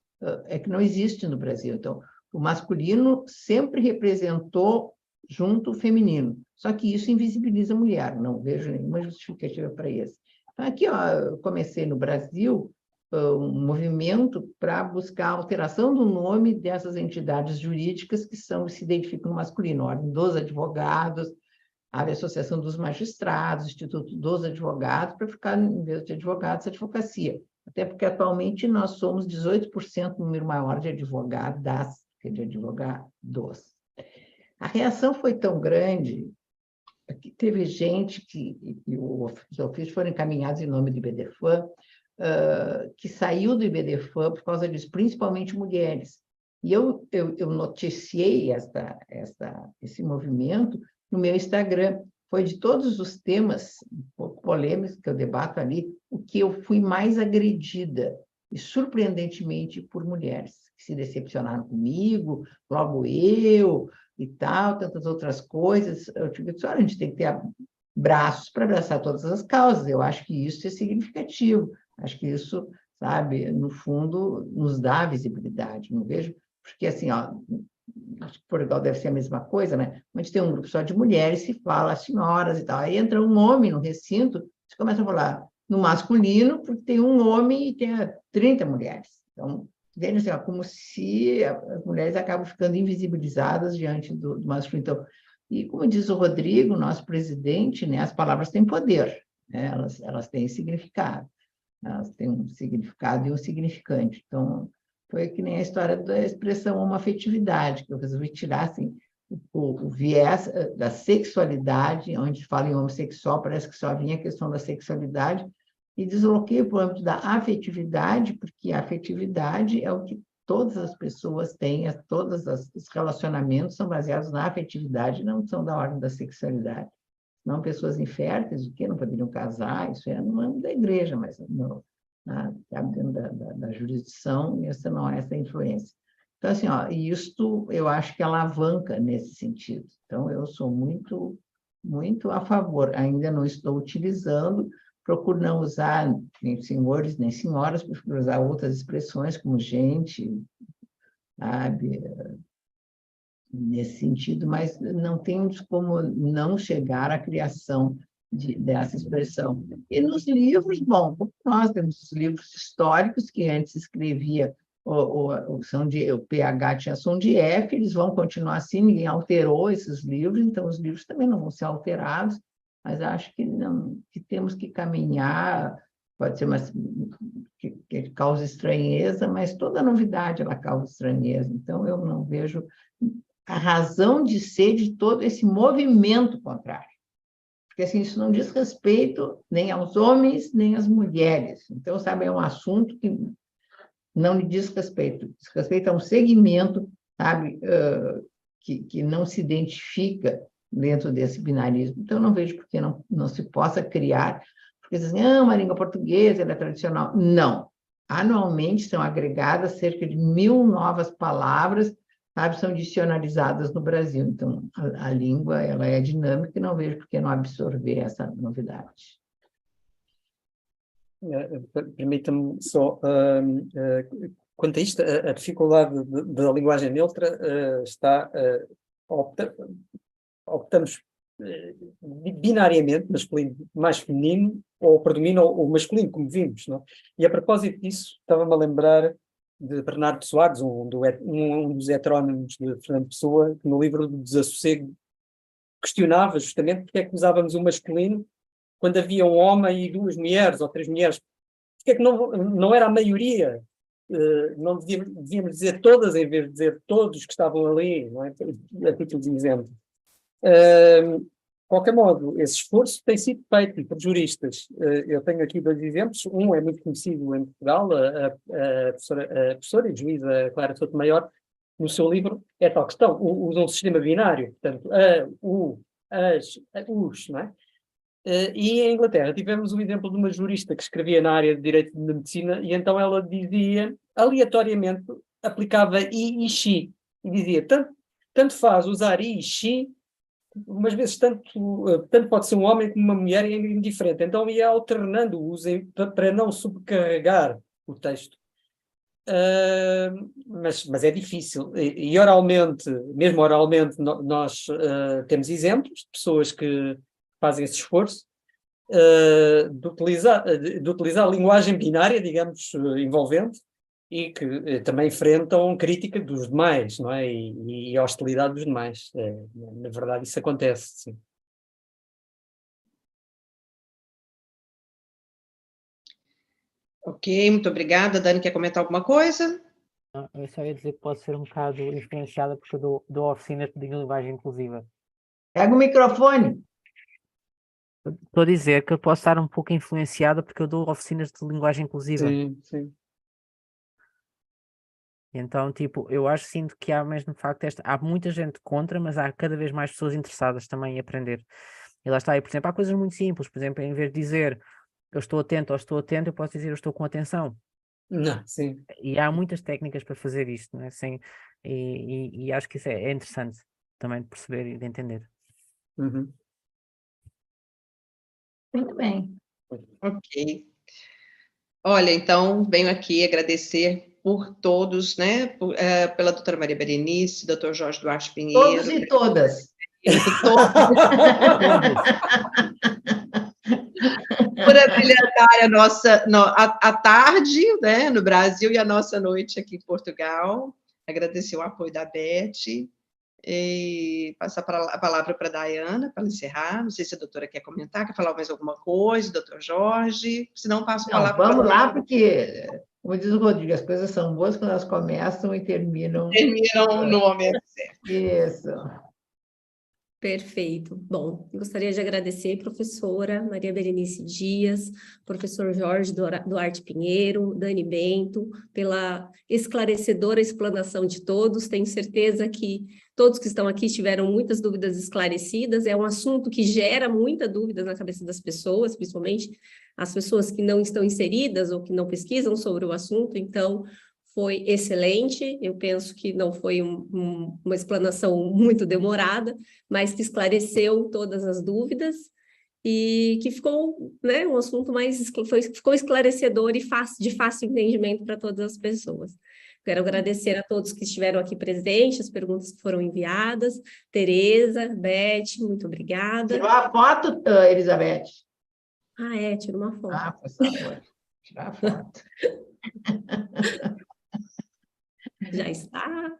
é que não existe no Brasil. Então, o masculino sempre representou junto o feminino, só que isso invisibiliza a mulher, não vejo nenhuma justificativa para isso. Então, aqui, eu comecei no Brasil um movimento para buscar a alteração do nome dessas entidades jurídicas que se identificam no masculino, a Ordem dos Advogados, a Associação dos Magistrados, o Instituto dos Advogados, para ficar, em vez de advogados, advocacia. Até porque, atualmente, nós somos 18% número maior de advogadas que de advogados. A reação foi tão grande que teve gente os ofícios foram encaminhados em nome do IBDFAM, que saiu do IBDFAM por causa disso, principalmente mulheres. E eu noticiei esse movimento no meu Instagram. Foi de todos os temas um pouco polêmicos que eu debato ali, o que eu fui mais agredida, e surpreendentemente por mulheres, que se decepcionaram comigo, logo eu, e tal, tantas outras coisas. Eu digo, olha, a gente tem que ter braços para abraçar todas as causas. Eu acho que isso é significativo. Acho que isso, sabe, no fundo, nos dá visibilidade. Não vejo, porque assim, acho que Portugal deve ser a mesma coisa, né? A gente tem um grupo só de mulheres, se fala senhoras e tal. Aí entra um homem no recinto, você começa a falar no masculino, porque tem um homem e tem 30 mulheres. Então, veja assim, como se as mulheres acabam ficando invisibilizadas diante do masculino. Então, e como diz o Rodrigo, nosso presidente, né, as palavras têm poder, né? Elas têm significado. Elas têm um significado e um significante. Então, foi que nem a história da expressão homoafetividade, que eu resolvi tirar assim, o viés da sexualidade, onde fala em homossexual, parece que só vinha a questão da sexualidade, e desloquei para o âmbito da afetividade, porque a afetividade é o que todas as pessoas têm, todos os relacionamentos são baseados na afetividade, não são da ordem da sexualidade. Não pessoas inférteis, o que não poderiam casar, isso é no âmbito da igreja, mas dentro da jurisdição, essa não é essa influência. Então, assim, isto eu acho que alavanca nesse sentido. Então, eu sou muito, muito a favor. Ainda não estou utilizando, procuro não usar nem senhores, nem senhoras, procuro usar outras expressões, como gente, sabe? Nesse sentido, mas não temos como não chegar à criação dessa expressão. E nos livros, bom, nós temos os livros históricos que antes escrevia o PH tinha som de F, eles vão continuar assim, ninguém alterou esses livros, então os livros também não vão ser alterados, mas acho que não, que temos que caminhar, pode ser que causa estranheza, mas toda novidade ela causa estranheza, então eu não vejo a razão de ser de todo esse movimento contrário. Porque assim, isso não diz respeito nem aos homens, nem às mulheres. Então, sabe, é um assunto que não lhe diz respeito a um segmento, sabe, que não se identifica dentro desse binarismo. Então, não vejo por que não se possa criar, porque dizem, uma língua portuguesa, ela é tradicional. Não. Anualmente são agregadas cerca de 1.000 novas palavras, sabe, são dicionarizadas no Brasil. Então, a língua ela é dinâmica e não vejo por que não absorver essa novidade. Permita-me só, quanto a isto, a dificuldade da linguagem neutra está, optamos binariamente, masculino mais feminino, ou predomina o masculino, como vimos, não? E a propósito disso, estava-me a lembrar de Bernardo Soares, um dos heterónimos de Fernando Pessoa, que no livro do Desassossego questionava justamente porque é que usávamos o masculino quando havia um homem e 2 mulheres ou 3 mulheres. Porque é que não era a maioria? Não devíamos dizer todas em vez de dizer todos que estavam ali, não é? A título de exemplo. De qualquer modo, esse esforço tem sido feito por juristas. Eu tenho aqui 2 exemplos. Um é muito conhecido em Portugal, a professora e juíza Clara Sotomayor, no seu livro, é tal questão. Usa um sistema binário, portanto, os, não é? E em Inglaterra tivemos o exemplo de uma jurista que escrevia na área de direito de medicina e então ela dizia, aleatoriamente, aplicava e she, e dizia, tanto faz usar e she, umas vezes tanto pode ser um homem como uma mulher e é indiferente. Então ia alternando o uso para não sobrecarregar o texto. Mas é difícil. E oralmente, mesmo oralmente, nós temos exemplos de pessoas que fazem esse esforço de utilizar a linguagem binária, digamos, envolvente, e que também enfrentam crítica dos demais, não é? E a hostilidade dos demais. Na verdade, isso acontece, sim. Ok, muito obrigada. Dani, quer comentar alguma coisa? Eu só ia dizer que pode ser um bocado influenciada porque eu dou oficinas de linguagem inclusiva. Pega o microfone. Estou a dizer que eu posso estar um pouco influenciada porque eu dou oficinas de linguagem inclusiva. Sim, sim. Então, tipo, eu acho sinto que há mesmo de facto há muita gente contra, mas há cada vez mais pessoas interessadas também em aprender. E lá está, e por exemplo, há coisas muito simples, por exemplo, em vez de dizer eu estou atento ou estou atento, eu posso dizer eu estou com atenção. Não, sim. E há muitas técnicas para fazer isto, não é? E acho que isso é interessante também de perceber e de entender. Uhum. Muito bem. Ok. Olha, então, venho aqui agradecer por todos, né? Pela doutora Maria Berenice, doutor Jorge Duarte Pinheiro. Todos e todas. Por abrilhantar a tarde, né, no Brasil e a nossa noite aqui em Portugal. Agradecer o apoio da Beth e passar a palavra para a Dayana para encerrar. Não sei se a doutora quer comentar, quer falar mais alguma coisa, doutor Jorge. Se não, passo a palavra Vamos lá, porque, como diz o Rodrigo, as coisas são boas quando elas começam e terminam. Terminam no momento certo. Isso. Perfeito. Bom, gostaria de agradecer a professora Maria Berenice Dias, professor Jorge Duarte Pinheiro, Dani Bento, pela esclarecedora explanação de todos. Tenho certeza que todos que estão aqui tiveram muitas dúvidas esclarecidas. É um assunto que gera muita dúvida na cabeça das pessoas, principalmente as pessoas que não estão inseridas ou que não pesquisam sobre o assunto. Então, foi excelente. Eu penso que não foi uma explanação muito demorada, mas que esclareceu todas as dúvidas. e que ficou, né, um assunto ficou esclarecedor e de fácil entendimento para todas as pessoas. Quero agradecer a todos que estiveram aqui presentes, as perguntas que foram enviadas. Tereza, Beth, muito obrigada. Tirou a foto, Elizabeth? Tira uma foto. Por favor, tirar a foto. Já está.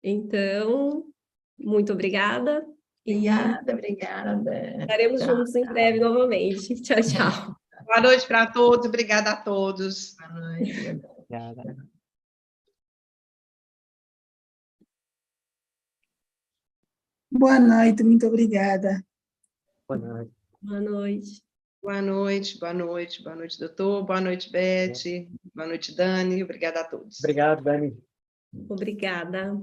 Então, muito obrigada. Obrigada. Estaremos Tchau. juntos em breve novamente. Tchau, tchau. Boa noite para todos, obrigada a todos. Boa noite. Obrigada. Boa noite, muito obrigada. Boa noite. Boa noite. Boa noite, boa noite, boa noite, doutor, boa noite, Beth, boa noite, Dani, obrigada a todos. Obrigado, Dani. Obrigada.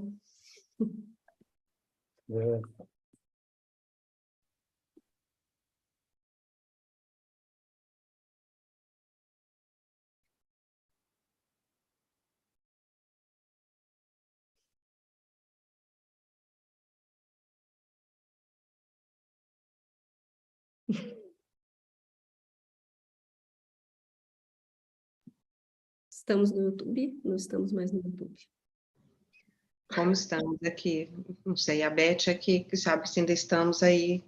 Estamos no YouTube? Não estamos mais no YouTube. Como estamos aqui? Não sei, a Beth aqui, que sabe se ainda estamos aí